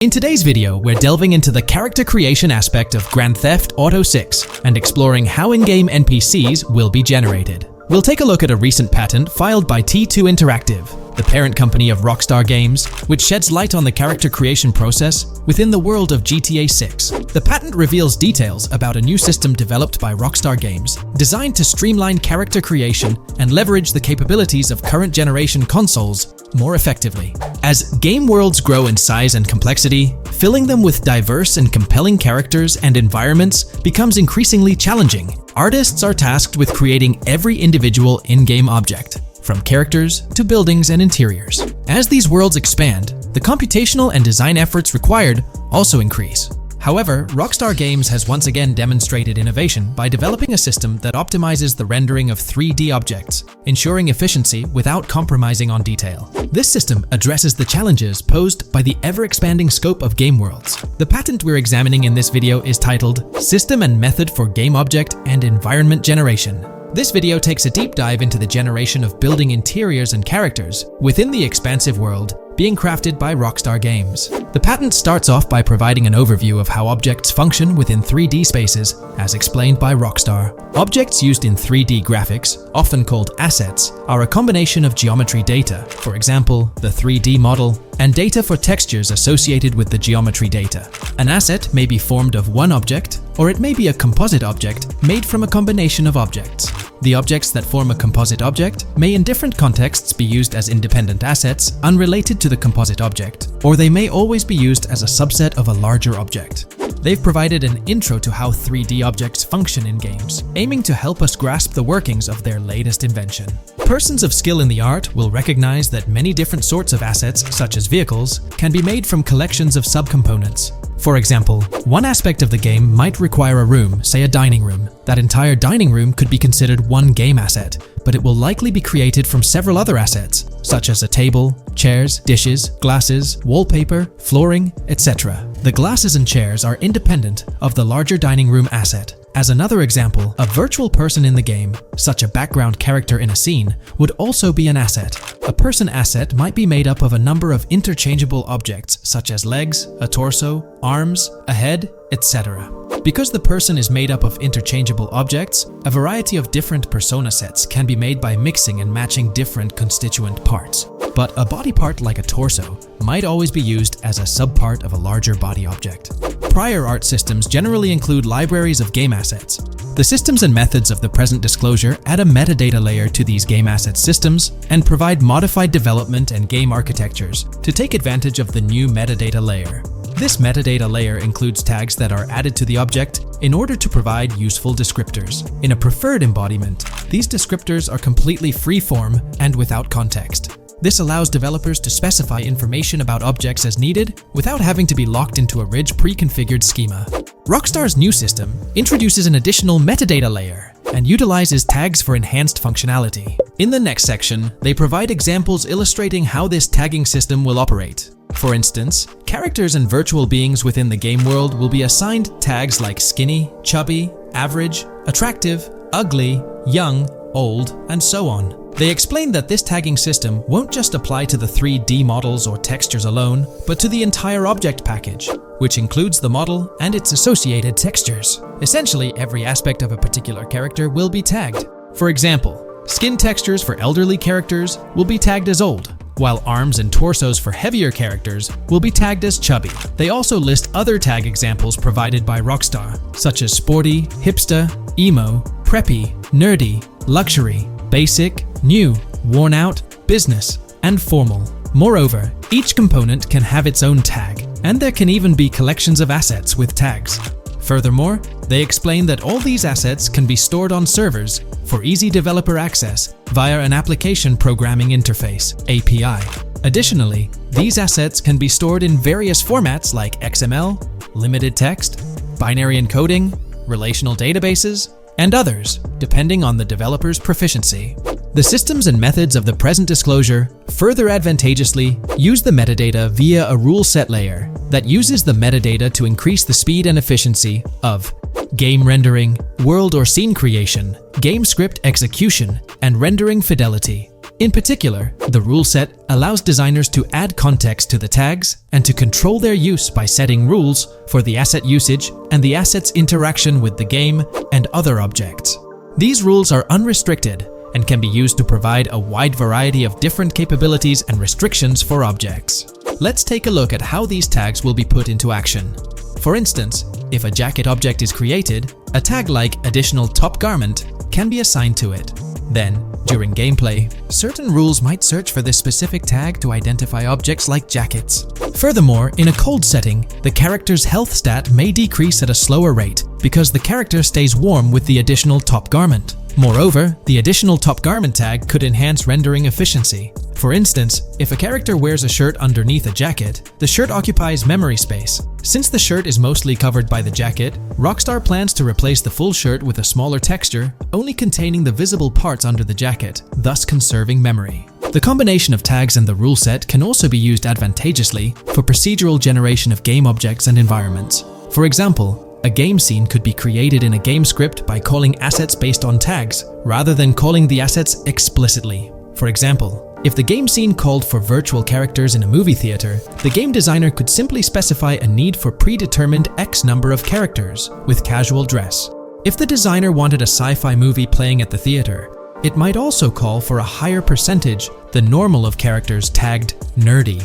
In today's video, we're delving into the character creation aspect of Grand Theft Auto 6 and exploring how in-game NPCs will be generated. We'll take a look at a recent patent filed by T2 Interactive, the parent company of Rockstar Games, which sheds light on the character creation process within the world of GTA 6. The patent reveals details about a new system developed by Rockstar Games, designed to streamline character creation and leverage the capabilities of current generation consoles more effectively. As game worlds grow in size and complexity, filling them with diverse and compelling characters and environments becomes increasingly challenging. Artists are tasked with creating every individual in-game object, from characters to buildings and interiors. As these worlds expand, the computational and design efforts required also increase. However, Rockstar Games has once again demonstrated innovation by developing a system that optimizes the rendering of 3D objects, ensuring efficiency without compromising on detail. This system addresses the challenges posed by the ever-expanding scope of game worlds. The patent we're examining in this video is titled System and Method for Game Object and Environment Generation. This video takes a deep dive into the generation of building interiors and characters within the expansive world being crafted by Rockstar Games. The patent starts off by providing an overview of how objects function within 3D spaces, as explained by Rockstar. Objects used in 3D graphics, often called assets, are a combination of geometry data, for example, the 3D model, and data for textures associated with the geometry data. An asset may be formed of one object, or it may be a composite object made from a combination of objects. The objects that form a composite object may in different contexts be used as independent assets unrelated to the composite object, or they may always be used as a subset of a larger object. They've provided an intro to how 3D objects function in games, aiming to help us grasp the workings of their latest invention. Persons of skill in the art will recognize that many different sorts of assets, such as vehicles, can be made from collections of subcomponents. For example, one aspect of the game might require a room, say a dining room. That entire dining room could be considered one game asset, but it will likely be created from several other assets, such as a table, chairs, dishes, glasses, wallpaper, flooring, etc. The glasses and chairs are independent of the larger dining room asset. As another example, a virtual person in the game, such a background character in a scene, would also be an asset. A person asset might be made up of a number of interchangeable objects, such as legs, a torso, arms, a head, etc. Because the person is made up of interchangeable objects, a variety of different persona sets can be made by mixing and matching different constituent parts. But a body part like a torso might always be used as a subpart of a larger body object. Prior art systems generally include libraries of game assets. The systems and methods of the present disclosure add a metadata layer to these game asset systems and provide modified development and game architectures to take advantage of the new metadata layer. This metadata layer includes tags that are added to the object in order to provide useful descriptors. In a preferred embodiment, these descriptors are completely free-form and without context. This allows developers to specify information about objects as needed without having to be locked into a rich pre-configured schema. Rockstar's new system introduces an additional metadata layer and utilizes tags for enhanced functionality. In the next section, they provide examples illustrating how this tagging system will operate. For instance, characters and virtual beings within the game world will be assigned tags like skinny, chubby, average, attractive, ugly, young, old, and so on. They explain that this tagging system won't just apply to the 3D models or textures alone, but to the entire object package, which includes the model and its associated textures. Essentially, every aspect of a particular character will be tagged. For example, skin textures for elderly characters will be tagged as old, while arms and torsos for heavier characters will be tagged as chubby. They also list other tag examples provided by Rockstar, such as sporty, hipster, emo, preppy, nerdy, luxury, basic, new, worn out, business, and formal. Moreover, each component can have its own tag, and there can even be collections of assets with tags. Furthermore, they explain that all these assets can be stored on servers for easy developer access via an application programming interface (API). Additionally, these assets can be stored in various formats like XML, limited text, binary encoding, relational databases, and others, depending on the developer's proficiency. The systems and methods of the present disclosure further advantageously use the metadata via a rule set layer that uses the metadata to increase the speed and efficiency of game rendering, world or scene creation, game script execution, and rendering fidelity. In particular, the rule set allows designers to add context to the tags and to control their use by setting rules for the asset usage and the asset's interaction with the game and other objects. These rules are unrestricted and can be used to provide a wide variety of different capabilities and restrictions for objects. Let's take a look at how these tags will be put into action. For instance, if a jacket object is created, a tag like additional top garment can be assigned to it. Then, during gameplay, certain rules might search for this specific tag to identify objects like jackets. Furthermore, in a cold setting, the character's health stat may decrease at a slower rate because the character stays warm with the additional top garment. Moreover, the additional top garment tag could enhance rendering efficiency. For instance, if a character wears a shirt underneath a jacket, the shirt occupies memory space. Since the shirt is mostly covered by the jacket, Rockstar plans to replace the full shirt with a smaller texture, only containing the visible parts under the jacket, thus conserving memory. The combination of tags and the rule set can also be used advantageously for procedural generation of game objects and environments. For example, a game scene could be created in a game script by calling assets based on tags, rather than calling the assets explicitly. For example, if the game scene called for virtual characters in a movie theater, the game designer could simply specify a need for predetermined X number of characters with casual dress. If the designer wanted a sci-fi movie playing at the theater, it might also call for a higher percentage than normal of characters tagged nerdy.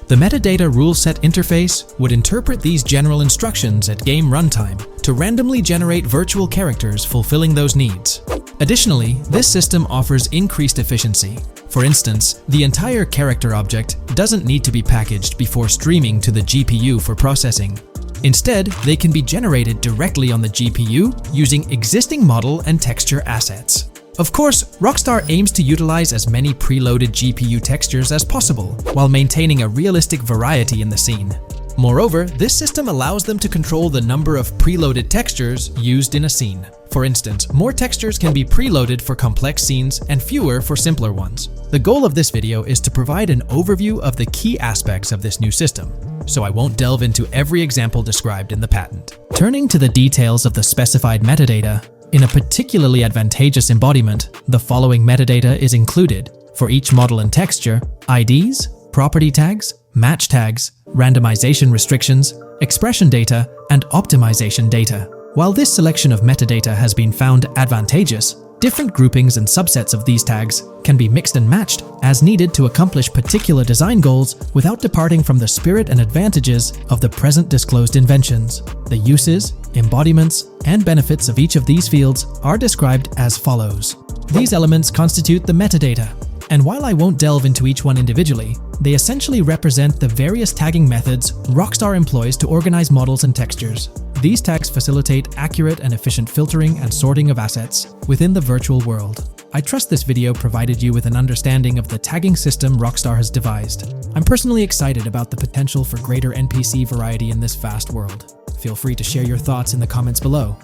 The metadata rule set interface would interpret these general instructions at game runtime to randomly generate virtual characters fulfilling those needs. Additionally, this system offers increased efficiency. For instance, the entire character object doesn't need to be packaged before streaming to the GPU for processing. Instead, they can be generated directly on the GPU using existing model and texture assets. Of course, Rockstar aims to utilize as many preloaded GPU textures as possible, while maintaining a realistic variety in the scene. Moreover, this system allows them to control the number of preloaded textures used in a scene. For instance, more textures can be preloaded for complex scenes and fewer for simpler ones. The goal of this video is to provide an overview of the key aspects of this new system, so I won't delve into every example described in the patent. Turning to the details of the specified metadata, in a particularly advantageous embodiment, the following metadata is included for each model and texture: IDs, property tags, match tags, randomization restrictions, expression data, and optimization data. While this selection of metadata has been found advantageous, different groupings and subsets of these tags can be mixed and matched as needed to accomplish particular design goals without departing from the spirit and advantages of the present disclosed inventions. The uses, embodiments, and benefits of each of these fields are described as follows. These elements constitute the metadata, and while I won't delve into each one individually, they essentially represent the various tagging methods Rockstar employs to organize models and textures. These tags facilitate accurate and efficient filtering and sorting of assets within the virtual world. I trust this video provided you with an understanding of the tagging system Rockstar has devised. I'm personally excited about the potential for greater NPC variety in this vast world. Feel free to share your thoughts in the comments below.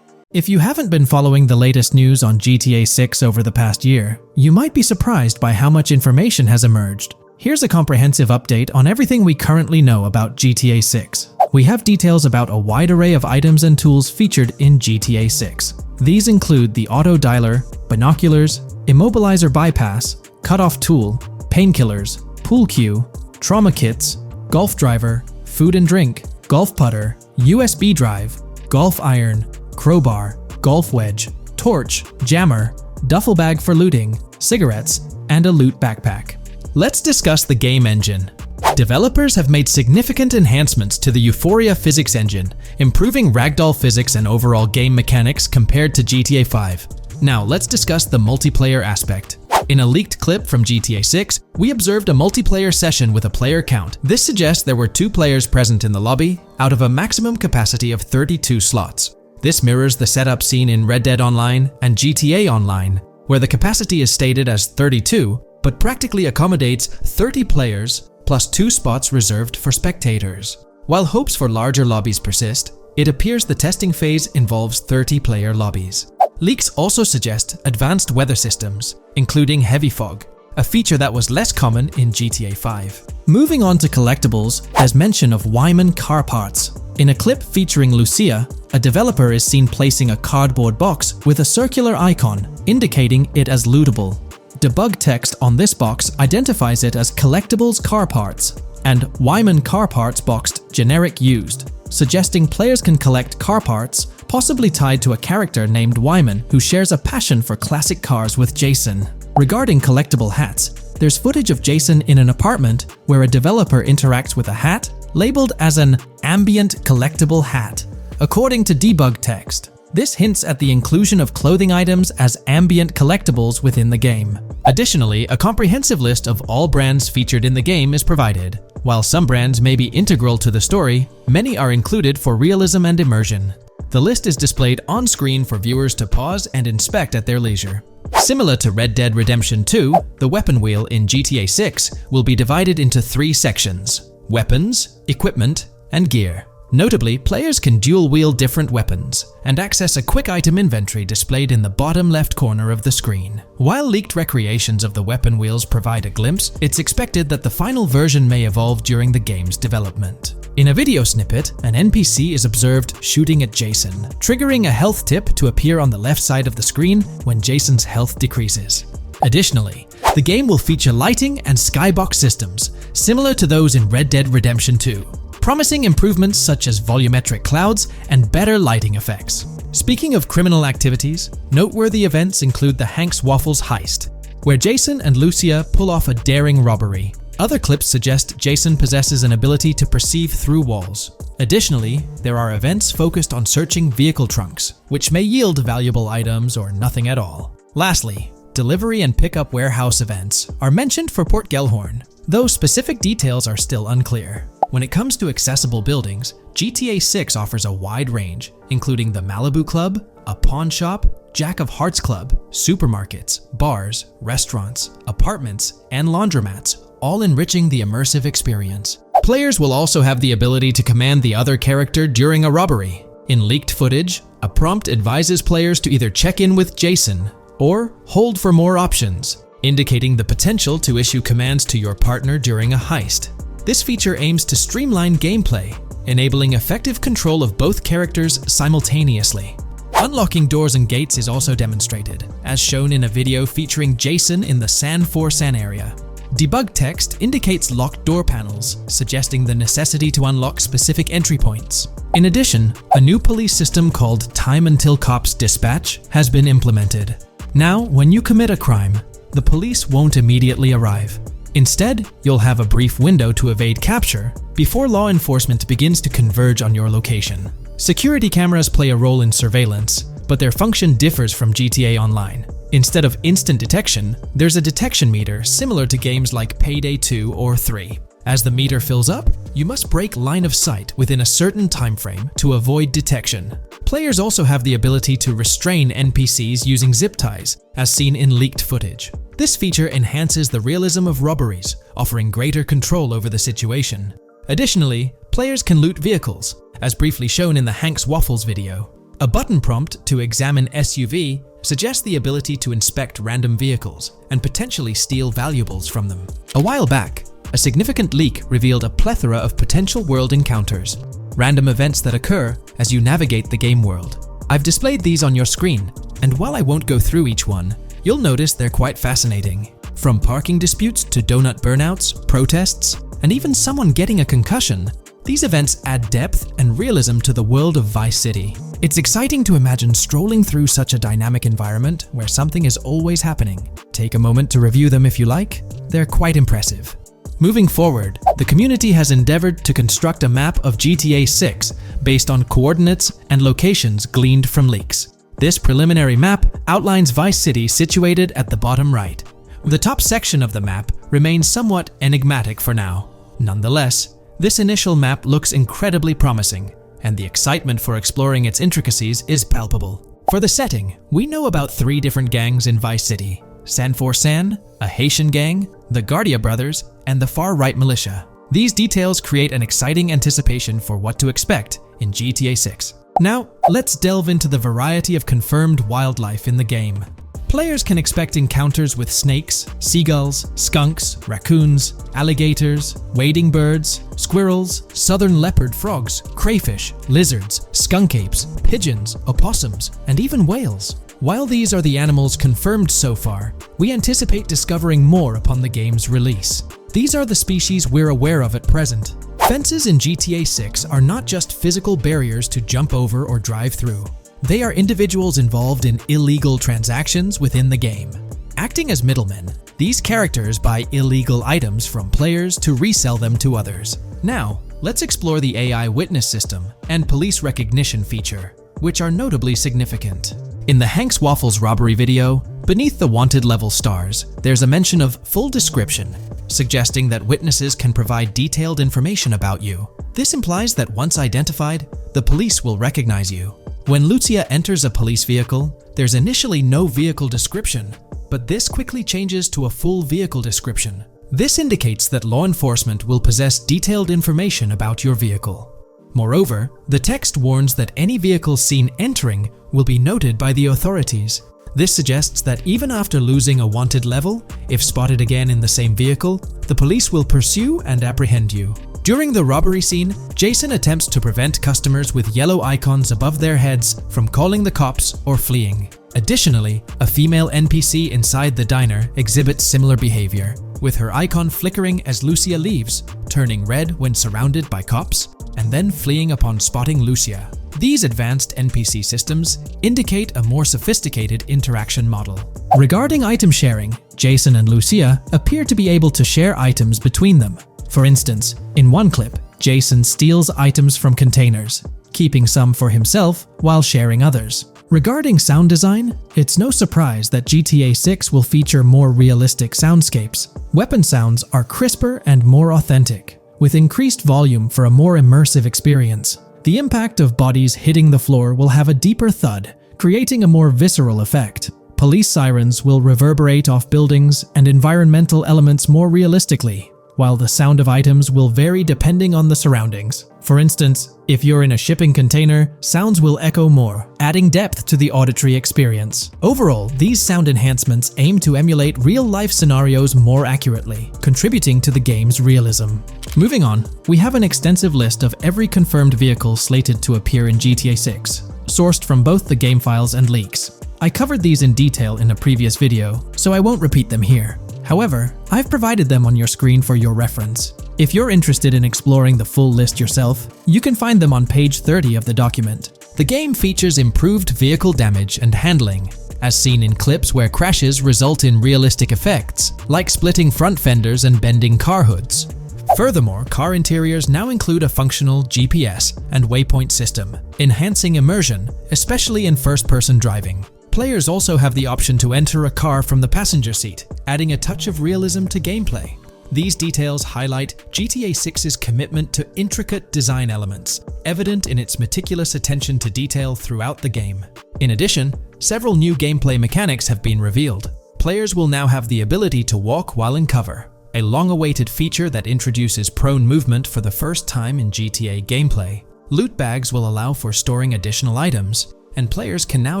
If you haven't been following the latest news on GTA 6 over the past year, you might be surprised by how much information has emerged. Here's a comprehensive update on everything we currently know about GTA 6. We have details about a wide array of items and tools featured in GTA 6. These include the auto dialer, binoculars, immobilizer bypass, cutoff tool, painkillers, pool cue, trauma kits, golf driver, food and drink, golf putter, USB drive, golf iron, crowbar, golf wedge, torch, jammer, duffel bag for looting, cigarettes, and a loot backpack. Let's discuss the game engine. Developers have made significant enhancements to the Euphoria physics engine, improving ragdoll physics and overall game mechanics compared to GTA 5. Now let's discuss the multiplayer aspect. In a leaked clip from GTA 6, we observed a multiplayer session with a player count. This suggests there were 2 players present in the lobby, out of a maximum capacity of 32 slots. This mirrors the setup seen in Red Dead Online and GTA Online, where the capacity is stated as 32, but practically accommodates 30 players plus 2 spots reserved for spectators. While hopes for larger lobbies persist, it appears the testing phase involves 30-player lobbies. Leaks also suggest advanced weather systems, including heavy fog, a feature that was less common in GTA 5. Moving on to collectibles, there's mention of Wyman car parts. In a clip featuring Lucia, a developer is seen placing a cardboard box with a circular icon, indicating it as lootable. Debug text on this box identifies it as Collectibles Car Parts and Wyman Car Parts boxed Generic Used, suggesting players can collect car parts, possibly tied to a character named Wyman who shares a passion for classic cars with Jason. Regarding collectible hats, there's footage of Jason in an apartment where a developer interacts with a hat labeled as an ambient collectible hat. According to debug text, this hints at the inclusion of clothing items as ambient collectibles within the game. Additionally, a comprehensive list of all brands featured in the game is provided. While some brands may be integral to the story, many are included for realism and immersion. The list is displayed on screen for viewers to pause and inspect at their leisure. Similar to Red Dead Redemption 2, the weapon wheel in GTA 6 will be divided into 3 sections: weapons, equipment, and gear. Notably, players can dual-wield different weapons and access a quick item inventory displayed in the bottom left corner of the screen. While leaked recreations of the weapon wheels provide a glimpse, it's expected that the final version may evolve during the game's development. In a video snippet, an NPC is observed shooting at Jason, triggering a health tip to appear on the left side of the screen when Jason's health decreases. Additionally, the game will feature lighting and skybox systems, similar to those in Red Dead Redemption 2. Promising improvements such as volumetric clouds and better lighting effects. Speaking of criminal activities, noteworthy events include the Hank's Waffles heist, where Jason and Lucia pull off a daring robbery. Other clips suggest Jason possesses an ability to perceive through walls. Additionally, there are events focused on searching vehicle trunks, which may yield valuable items or nothing at all. Lastly, delivery and pickup warehouse events are mentioned for Port Gellhorn, though specific details are still unclear. When it comes to accessible buildings, GTA 6 offers a wide range, including the Malibu Club, a pawn shop, Jack of Hearts Club, supermarkets, bars, restaurants, apartments, and laundromats, all enriching the immersive experience. Players will also have the ability to command the other character during a robbery. In leaked footage, a prompt advises players to either check in with Jason or hold for more options, indicating the potential to issue commands to your partner during a heist. This feature aims to streamline gameplay, enabling effective control of both characters simultaneously. Unlocking doors and gates is also demonstrated, as shown in a video featuring Jason in the San Forsan area. Debug text indicates locked door panels, suggesting the necessity to unlock specific entry points. In addition, a new police system called Time Until Cops Dispatch has been implemented. Now, when you commit a crime, the police won't immediately arrive. Instead, you'll have a brief window to evade capture before law enforcement begins to converge on your location. Security cameras play a role in surveillance, but their function differs from GTA Online. Instead of instant detection, there's a detection meter similar to games like Payday 2 or 3. As the meter fills up, you must break line of sight within a certain time frame to avoid detection. Players also have the ability to restrain NPCs using zip ties, as seen in leaked footage. This feature enhances the realism of robberies, offering greater control over the situation. Additionally, players can loot vehicles, as briefly shown in the Hank's Waffles video. A button prompt to examine SUV suggests the ability to inspect random vehicles and potentially steal valuables from them. A while back, a significant leak revealed a plethora of potential world encounters, random events that occur as you navigate the game world. I've displayed these on your screen, and while I won't go through each one, you'll notice they're quite fascinating. From parking disputes to donut burnouts, protests, and even someone getting a concussion, these events add depth and realism to the world of Vice City. It's exciting to imagine strolling through such a dynamic environment where something is always happening. Take a moment to review them if you like. They're quite impressive. Moving forward, the community has endeavored to construct a map of GTA 6 based on coordinates and locations gleaned from leaks. This preliminary map outlines Vice City situated at the bottom right. The top section of the map remains somewhat enigmatic for now. Nonetheless, this initial map looks incredibly promising, and the excitement for exploring its intricacies is palpable. For the setting, we know about 3 different gangs in Vice City: San Forsan, a Haitian gang, the Guardia Brothers, and the far-right militia. These details create an exciting anticipation for what to expect in GTA 6. Now, let's delve into the variety of confirmed wildlife in the game. Players can expect encounters with snakes, seagulls, skunks, raccoons, alligators, wading birds, squirrels, southern leopard frogs, crayfish, lizards, skunk apes, pigeons, opossums, and even whales. While these are the animals confirmed so far, we anticipate discovering more upon the game's release. These are the species we're aware of at present. Fences in GTA 6 are not just physical barriers to jump over or drive through. They are individuals involved in illegal transactions within the game. Acting as middlemen, these characters buy illegal items from players to resell them to others. Now, let's explore the AI witness system and police recognition feature, which are notably significant. In the Hank's Waffles robbery video, beneath the wanted level stars, there's a mention of full description, suggesting that witnesses can provide detailed information about you. This implies that once identified, the police will recognize you. When Lucia enters a police vehicle, there's initially no vehicle description, but this quickly changes to a full vehicle description. This indicates that law enforcement will possess detailed information about your vehicle. Moreover, the text warns that any vehicle seen entering will be noted by the authorities. This suggests that even after losing a wanted level, if spotted again in the same vehicle, the police will pursue and apprehend you. During the robbery scene, Jason attempts to prevent customers with yellow icons above their heads from calling the cops or fleeing. Additionally, a female NPC inside the diner exhibits similar behavior, with her icon flickering as Lucia leaves, turning red when surrounded by cops, and then fleeing upon spotting Lucia. These advanced NPC systems indicate a more sophisticated interaction model. Regarding item sharing, Jason and Lucia appear to be able to share items between them. For instance, in one clip, Jason steals items from containers, keeping some for himself while sharing others. Regarding sound design, it's no surprise that GTA 6 will feature more realistic soundscapes. Weapon sounds are crisper and more authentic, with increased volume for a more immersive experience. The impact of bodies hitting the floor will have a deeper thud, creating a more visceral effect. Police sirens will reverberate off buildings and environmental elements more realistically, while the sound of items will vary depending on the surroundings. For instance, if you're in a shipping container, sounds will echo more, adding depth to the auditory experience. Overall, these sound enhancements aim to emulate real-life scenarios more accurately, contributing to the game's realism. Moving on, we have an extensive list of every confirmed vehicle slated to appear in GTA 6, sourced from both the game files and leaks. I covered these in detail in a previous video, so I won't repeat them here. However, I've provided them on your screen for your reference. If you're interested in exploring the full list yourself, you can find them on page 30 of the document. The game features improved vehicle damage and handling, as seen in clips where crashes result in realistic effects, like splitting front fenders and bending car hoods. Furthermore, car interiors now include a functional GPS and waypoint system, enhancing immersion, especially in first-person driving. Players also have the option to enter a car from the passenger seat, adding a touch of realism to gameplay. These details highlight GTA 6's commitment to intricate design elements, evident in its meticulous attention to detail throughout the game. In addition, several new gameplay mechanics have been revealed. Players will now have the ability to walk while in cover, a long-awaited feature that introduces prone movement for the first time in GTA gameplay. Loot bags will allow for storing additional items, and players can now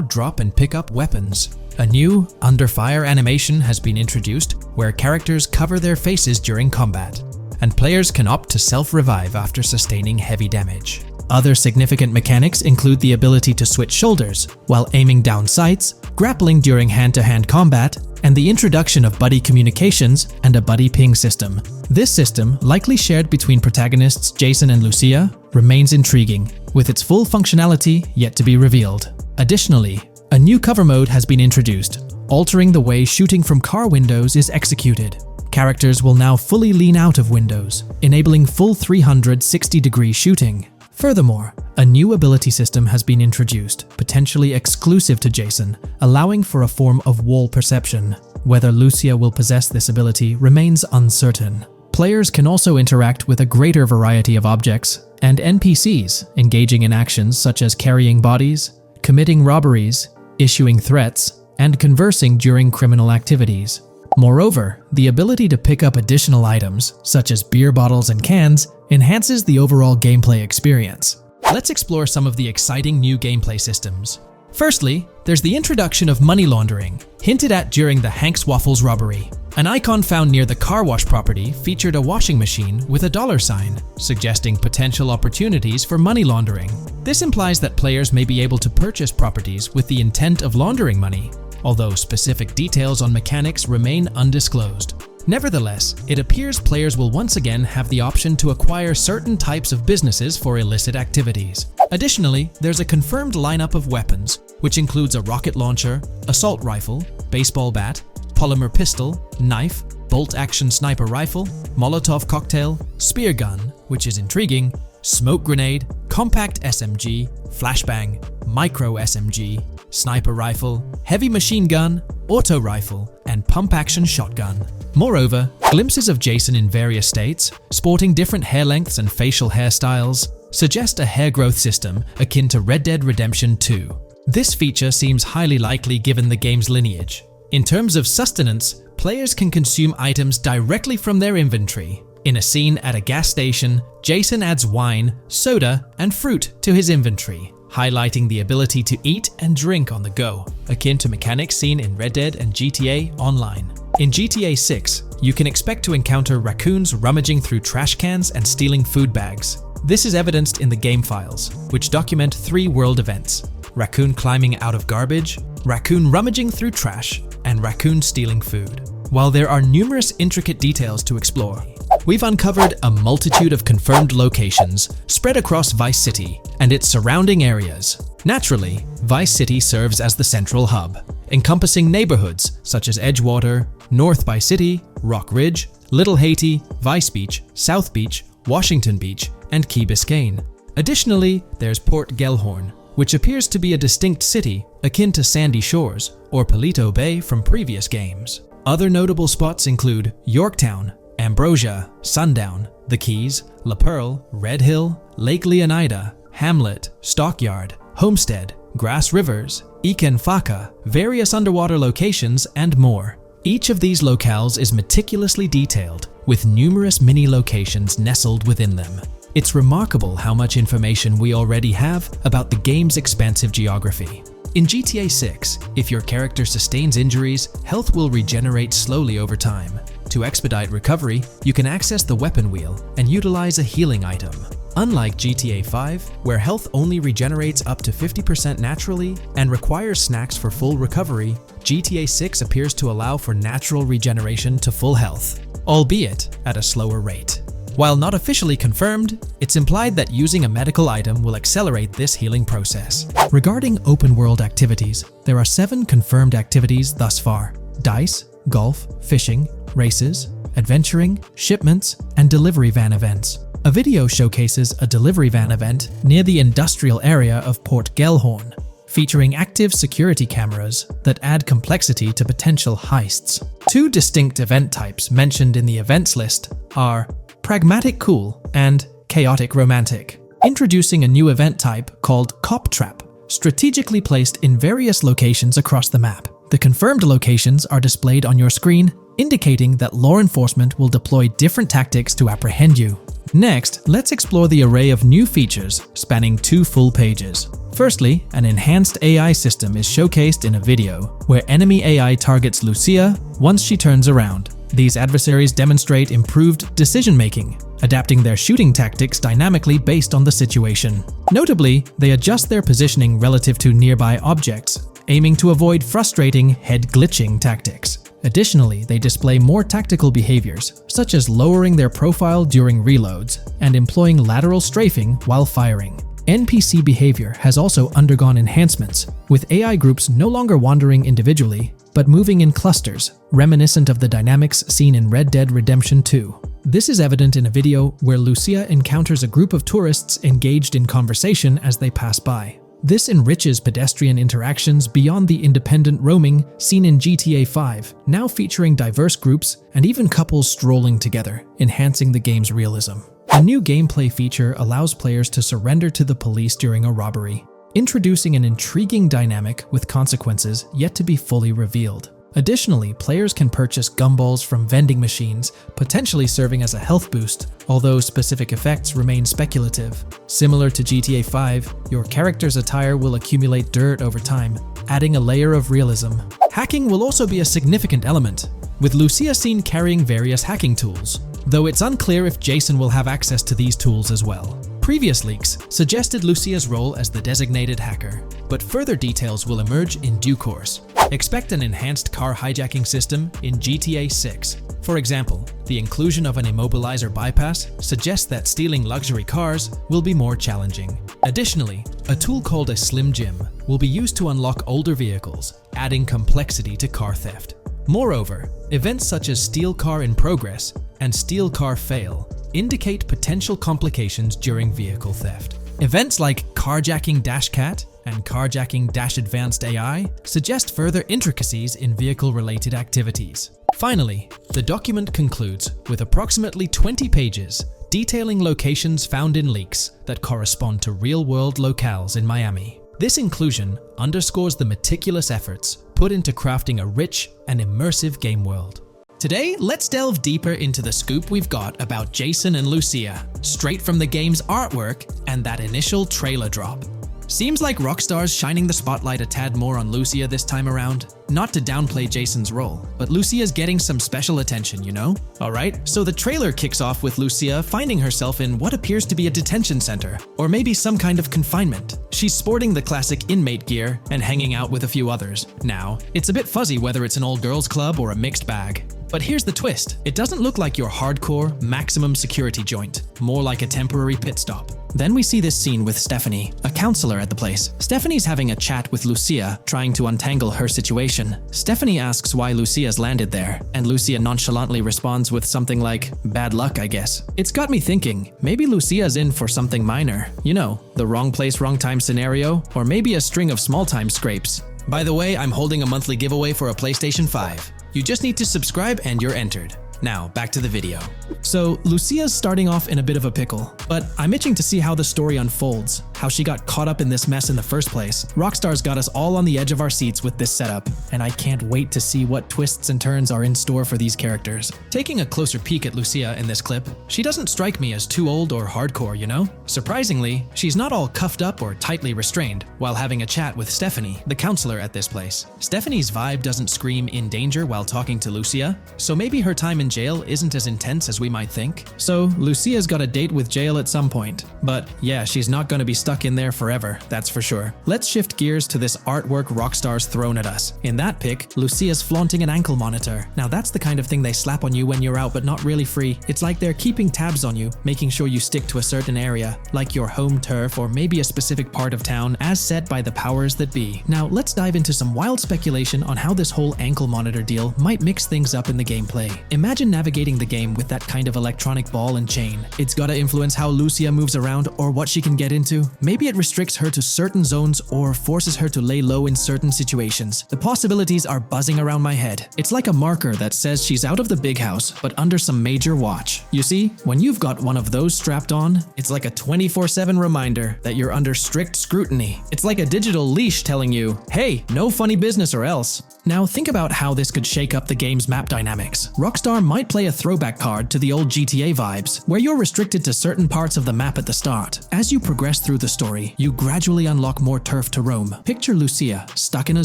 drop and pick up weapons. A new under fire animation has been introduced where characters cover their faces during combat, and players can opt to self-revive after sustaining heavy damage. Other significant mechanics include the ability to switch shoulders while aiming down sights, grappling during hand-to-hand combat, and the introduction of buddy communications and a buddy ping system. This system, likely shared between protagonists Jason and Lucia, remains intriguing, with its full functionality yet to be revealed. Additionally, a new cover mode has been introduced, altering the way shooting from car windows is executed. Characters will now fully lean out of windows, enabling full 360-degree shooting. Furthermore, a new ability system has been introduced, potentially exclusive to Jason, allowing for a form of wall perception. Whether Lucia will possess this ability remains uncertain. Players can also interact with a greater variety of objects and NPCs, engaging in actions such as carrying bodies, committing robberies, issuing threats, and conversing during criminal activities. Moreover, the ability to pick up additional items, such as beer bottles and cans, enhances the overall gameplay experience. Let's explore some of the exciting new gameplay systems. Firstly, there's the introduction of money laundering, hinted at during the Hank's Waffles robbery. An icon found near the car wash property featured a washing machine with a $sign, suggesting potential opportunities for money laundering. This implies that players may be able to purchase properties with the intent of laundering money, although specific details on mechanics remain undisclosed. Nevertheless, it appears players will once again have the option to acquire certain types of businesses for illicit activities. Additionally, there's a confirmed lineup of weapons, which includes a rocket launcher, assault rifle, baseball bat, polymer pistol, knife, bolt-action sniper rifle, Molotov cocktail, spear gun, which is intriguing, smoke grenade, compact SMG, flashbang, micro SMG, sniper rifle, heavy machine gun, auto rifle, and pump-action shotgun. Moreover, glimpses of Jason in various states, sporting different hair lengths and facial hairstyles, suggest a hair growth system akin to Red Dead Redemption 2. This feature seems highly likely given the game's lineage. In terms of sustenance, players can consume items directly from their inventory. In a scene at a gas station, Jason adds wine, soda, and fruit to his inventory, highlighting the ability to eat and drink on the go, akin to mechanics seen in Red Dead and GTA Online. In GTA 6, you can expect to encounter raccoons rummaging through trash cans and stealing food bags. This is evidenced in the game files, which document 3 world events: raccoon climbing out of garbage, raccoon rummaging through trash, and raccoon stealing food. While there are numerous intricate details to explore, we've uncovered a multitude of confirmed locations spread across Vice City and its surrounding areas. Naturally, Vice City serves as the central hub, encompassing neighborhoods such as Edgewater, North Vice City, Rock Ridge, Little Haiti, Vice Beach, South Beach, Washington Beach, and Key Biscayne. Additionally, there's Port Gellhorn, which appears to be a distinct city akin to Sandy Shores or Paleto Bay from previous games. Other notable spots include Yorktown, Ambrosia, Sundown, The Keys, La Pearl, Red Hill, Lake Leonida, Hamlet, Stockyard, Homestead, Grass Rivers, Ikenfaka, various underwater locations, and more. Each of these locales is meticulously detailed, with numerous mini locations nestled within them. It's remarkable how much information we already have about the game's expansive geography. In GTA 6, if your character sustains injuries, health will regenerate slowly over time. To expedite recovery, you can access the weapon wheel and utilize a healing item. Unlike GTA 5, where health only regenerates up to 50% naturally and requires snacks for full recovery, GTA 6 appears to allow for natural regeneration to full health, albeit at a slower rate. While not officially confirmed, it's implied that using a medical item will accelerate this healing process. Regarding open-world activities, there are 7 confirmed activities thus far: dice, golf, fishing, races, adventuring, shipments, and delivery van events. A video showcases a delivery van event near the industrial area of Port Gellhorn, featuring active security cameras that add complexity to potential heists. 2 distinct event types mentioned in the events list are Pragmatic Cool and Chaotic Romantic, introducing a new event type called Cop Trap, strategically placed in various locations across the map. The confirmed locations are displayed on your screen, indicating that law enforcement will deploy different tactics to apprehend you. Next, let's explore the array of new features spanning 2 full pages. Firstly, an enhanced AI system is showcased in a video, where enemy AI targets Lucia once she turns around. These adversaries demonstrate improved decision-making, adapting their shooting tactics dynamically based on the situation. Notably, they adjust their positioning relative to nearby objects, aiming to avoid frustrating head-glitching tactics. Additionally, they display more tactical behaviors, such as lowering their profile during reloads and employing lateral strafing while firing. NPC behavior has also undergone enhancements, with AI groups no longer wandering individually, but moving in clusters, reminiscent of the dynamics seen in Red Dead Redemption 2. This is evident in a video where Lucia encounters a group of tourists engaged in conversation as they pass by. This enriches pedestrian interactions beyond the independent roaming seen in GTA 5, now featuring diverse groups and even couples strolling together, enhancing the game's realism. A new gameplay feature allows players to surrender to the police during a robbery, introducing an intriguing dynamic with consequences yet to be fully revealed. Additionally, players can purchase gumballs from vending machines, potentially serving as a health boost, although specific effects remain speculative. Similar to GTA 5, your character's attire will accumulate dirt over time, adding a layer of realism. Hacking will also be a significant element. with Lucia seen carrying various hacking tools, though it's unclear if Jason will have access to these tools as well. Previous leaks suggested Lucia's role as the designated hacker, but further details will emerge in due course. Expect an enhanced car hijacking system in GTA 6. For example, the inclusion of an immobilizer bypass suggests that stealing luxury cars will be more challenging. Additionally, a tool called a Slim Jim will be used to unlock older vehicles, adding complexity to car theft. Moreover, events such as Steal Car in Progress and Steal Car Fail indicate potential complications during vehicle theft. Events like Carjacking Cat and Carjacking Advanced AI suggest further intricacies in vehicle-related activities. Finally, the document concludes with approximately 20 pages detailing locations found in leaks that correspond to real-world locales in Miami. This inclusion underscores the meticulous efforts put into crafting a rich and immersive game world. Today, let's delve deeper into the scoop we've got about Jason and Lucia, straight from the game's artwork and that initial trailer drop. Seems like Rockstar's shining the spotlight a tad more on Lucia this time around. Not to downplay Jason's role, but Lucia's getting some special attention, you know? Alright, so the trailer kicks off with Lucia finding herself in what appears to be a detention center, or maybe some kind of confinement. She's sporting the classic inmate gear and hanging out with a few others. Now, it's a bit fuzzy whether it's an all-girls club or a mixed bag. But here's the twist. It doesn't look like your hardcore, maximum security joint, more like a temporary pit stop. Then we see this scene with Stephanie, a counselor at the place. Stephanie's having a chat with Lucia, trying to untangle her situation. Stephanie asks why Lucia's landed there, and Lucia nonchalantly responds with something like, "Bad luck, I guess." It's got me thinking, maybe Lucia's in for something minor. You know, the wrong place, wrong time scenario, or maybe a string of small-time scrapes. By the way, I'm holding a monthly giveaway for a PlayStation 5. You just need to subscribe and you're entered. Now, back to the video. So, Lucia's starting off in a bit of a pickle, but I'm itching to see how the story unfolds, how she got caught up in this mess in the first place. Rockstar's got us all on the edge of our seats with this setup, and I can't wait to see what twists and turns are in store for these characters. Taking a closer peek at Lucia in this clip, she doesn't strike me as too old or hardcore, you know? Surprisingly, she's not all cuffed up or tightly restrained while having a chat with Stephanie, the counselor at this place. Stephanie's vibe doesn't scream in danger while talking to Lucia, so maybe her time in jail isn't as intense as we might think. So, Lucia's got a date with jail at some point. But yeah, she's not gonna be stuck in there forever, that's for sure. Let's shift gears to this artwork Rockstar's thrown at us. In that pic, Lucia's flaunting an ankle monitor. Now that's the kind of thing they slap on you when you're out but not really free. It's like they're keeping tabs on you, making sure you stick to a certain area, like your home turf or maybe a specific part of town as set by the powers that be. Now let's dive into some wild speculation on how this whole ankle monitor deal might mix things up in the gameplay. Imagine navigating the game with that kind of electronic ball and chain. It's gotta influence how Lucia moves around or what she can get into. Maybe it restricts her to certain zones or forces her to lay low in certain situations. The possibilities are buzzing around my head. It's like a marker that says she's out of the big house, but under some major watch. You see, when you've got one of those strapped on, it's like a 24/7 reminder that you're under strict scrutiny. It's like a digital leash telling you, hey, no funny business or else. Now think about how this could shake up the game's map dynamics. Rockstar might play a throwback card to the old GTA vibes, where you're restricted to certain parts of the map at the start. As you progress through the story, you gradually unlock more turf to roam. Picture Lucia stuck in a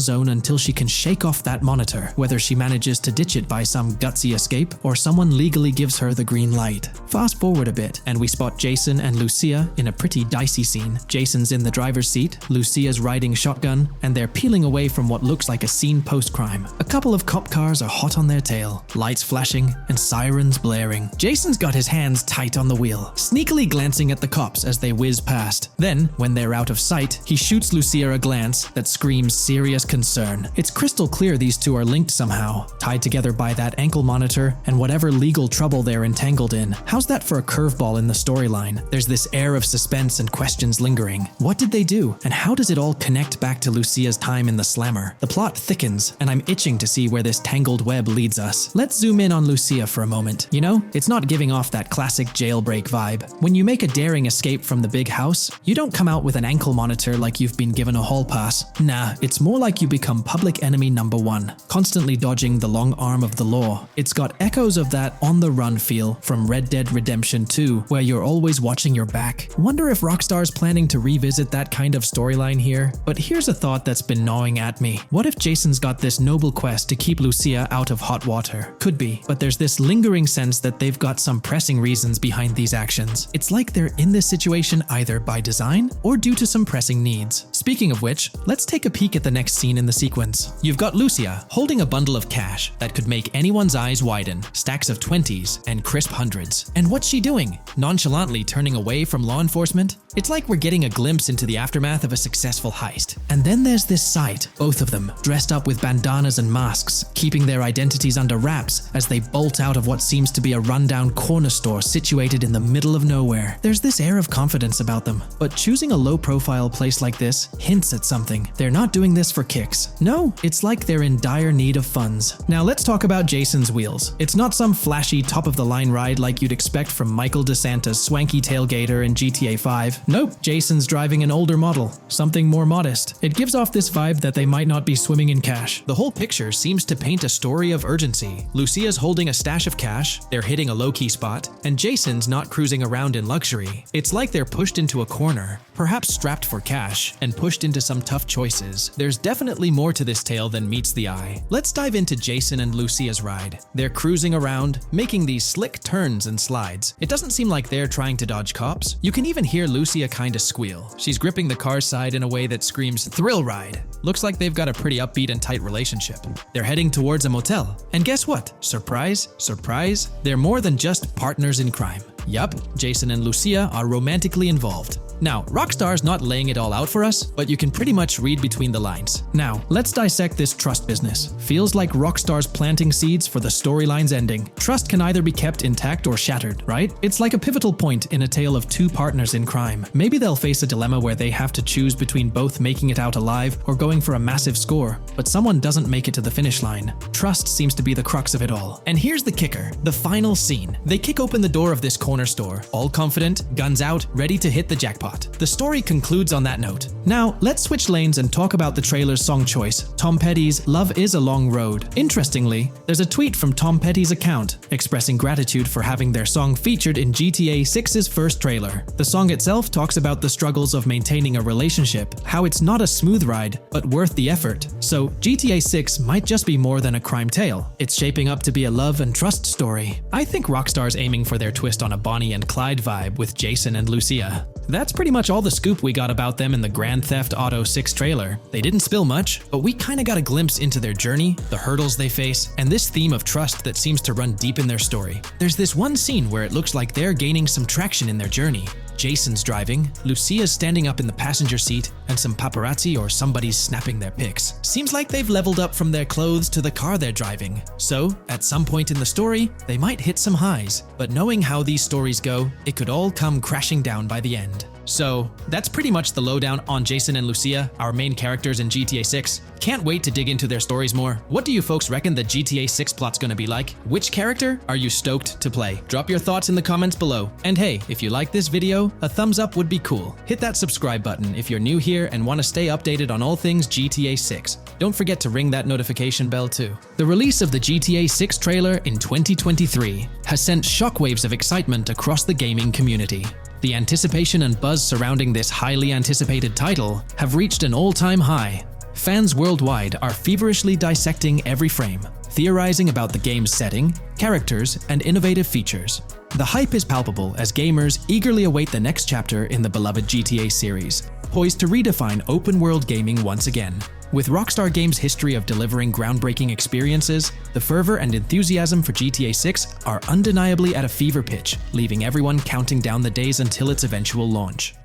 zone until she can shake off that monitor, whether she manages to ditch it by some gutsy escape or someone legally gives her the green light. Fast forward a bit, and we spot Jason and Lucia in a pretty dicey scene. Jason's in the driver's seat, Lucia's riding shotgun, and they're peeling away from what looks like a scene post-crime. A couple of cop cars are hot on their tail, lights flashing and sirens blaring. Jason's got his hands tight on the wheel, sneakily glancing at the cops as they whiz past. Then, when they're out of sight, he shoots Lucia a glance that screams serious concern. It's crystal clear these two are linked somehow, tied together by that ankle monitor and whatever legal trouble they're entangled in. How's that for a curveball in the storyline? There's this air of suspense and questions lingering. What did they do, and how does it all connect back to Lucia's time in the slammer? The plot thickens, and I'm itching to see where this tangled web leads us. Let's zoom in on Lucia for a moment. You know, it's not giving off that classic jailbreak vibe. When you make a daring escape from the big house, you don't don't come out with an ankle monitor like you've been given a hall pass. Nah, it's more like you become public enemy number one, constantly dodging the long arm of the law. It's got echoes of that on-the-run feel from Red Dead Redemption 2, where you're always watching your back. Wonder if Rockstar's planning to revisit that kind of storyline here? But here's a thought that's been gnawing at me. What if Jason's got this noble quest to keep Lucia out of hot water? Could be, but there's this lingering sense that they've got some pressing reasons behind these actions. It's like they're in this situation either by design or due to some pressing needs. Speaking of which, let's take a peek at the next scene in the sequence. You've got Lucia holding a bundle of cash that could make anyone's eyes widen, stacks of 20s and crisp hundreds. And what's she doing? Nonchalantly turning away from law enforcement? It's like we're getting a glimpse into the aftermath of a successful heist. And then there's this sight, both of them, dressed up with bandanas and masks, keeping their identities under wraps as they bolt out of what seems to be a rundown corner store situated in the middle of nowhere. There's this air of confidence about them, but choosing a low-profile place like this hints at something. They're not doing this for kicks. No, it's like they're in dire need of funds. Now let's talk about Jason's wheels. It's not some flashy top-of-the-line ride like you'd expect from Michael DeSanta's swanky tailgater in GTA 5. Nope, Jason's driving an older model, something more modest. It gives off this vibe that they might not be swimming in cash. The whole picture seems to paint a story of urgency. Lucia's holding a stash of cash, they're hitting a low-key spot, and Jason's not cruising around in luxury. It's like they're pushed into a corner, perhaps strapped for cash, and pushed into some tough choices. There's definitely more to this tale than meets the eye. Let's dive into Jason and Lucia's ride. They're cruising around, making these slick turns and slides. It doesn't seem like they're trying to dodge cops. You can even hear Lucia kinda squeal. She's gripping the car's side in a way that screams thrill ride. Looks like they've got a pretty upbeat and tight relationship. They're heading towards a motel. And guess what? Surprise, surprise, they're more than just partners in crime. Yup, Jason and Lucia are romantically involved. Now, Rockstar's not laying it all out for us, but you can pretty much read between the lines. Now, let's dissect this trust business. Feels like Rockstar's planting seeds for the storyline's ending. Trust can either be kept intact or shattered, right? It's like a pivotal point in a tale of two partners in crime. Maybe they'll face a dilemma where they have to choose between both making it out alive or going for a massive score, but someone doesn't make it to the finish line. Trust seems to be the crux of it all. And here's the kicker, the final scene. They kick open the door of this corner store, all confident, guns out, ready to hit the jackpot. The story concludes on that note. Now, let's switch lanes and talk about the trailer's song choice, Tom Petty's Love Is a Long Road. Interestingly, there's a tweet from Tom Petty's account expressing gratitude for having their song featured in GTA 6's first trailer. The song itself talks about the struggles of maintaining a relationship, how it's not a smooth ride, but worth the effort. So, GTA 6 might just be more than a crime tale. It's shaping up to be a love and trust story. I think Rockstar's aiming for their twist on a Bonnie and Clyde vibe with Jason and Lucia. That's pretty much all the scoop we got about them in the Grand Theft Auto 6 trailer. They didn't spill much, but we kinda got a glimpse into their journey, the hurdles they face, and this theme of trust that seems to run deep in their story. There's this one scene where it looks like they're gaining some traction in their journey. Jason's driving, Lucia's standing up in the passenger seat, and some paparazzi or somebody's snapping their pics. Seems like they've leveled up from their clothes to the car they're driving. So, at some point in the story, they might hit some highs. But knowing how these stories go, it could all come crashing down by the end. So, that's pretty much the lowdown on Jason and Lucia, our main characters in GTA 6. Can't wait to dig into their stories more. What do you folks reckon the GTA 6 plot's gonna be like? Which character are you stoked to play? Drop your thoughts in the comments below. And hey, if you like this video, a thumbs up would be cool. Hit that subscribe button if you're new here and want to stay updated on all things GTA 6. Don't forget to ring that notification bell too. The release of the GTA 6 trailer in 2023 has sent shockwaves of excitement across the gaming community. The anticipation and buzz surrounding this highly anticipated title have reached an all-time high. Fans worldwide are feverishly dissecting every frame, theorizing about the game's setting, characters, and innovative features. The hype is palpable as gamers eagerly await the next chapter in the beloved GTA series, poised to redefine open-world gaming once again. With Rockstar Games' history of delivering groundbreaking experiences, the fervor and enthusiasm for GTA 6 are undeniably at a fever pitch, leaving everyone counting down the days until its eventual launch.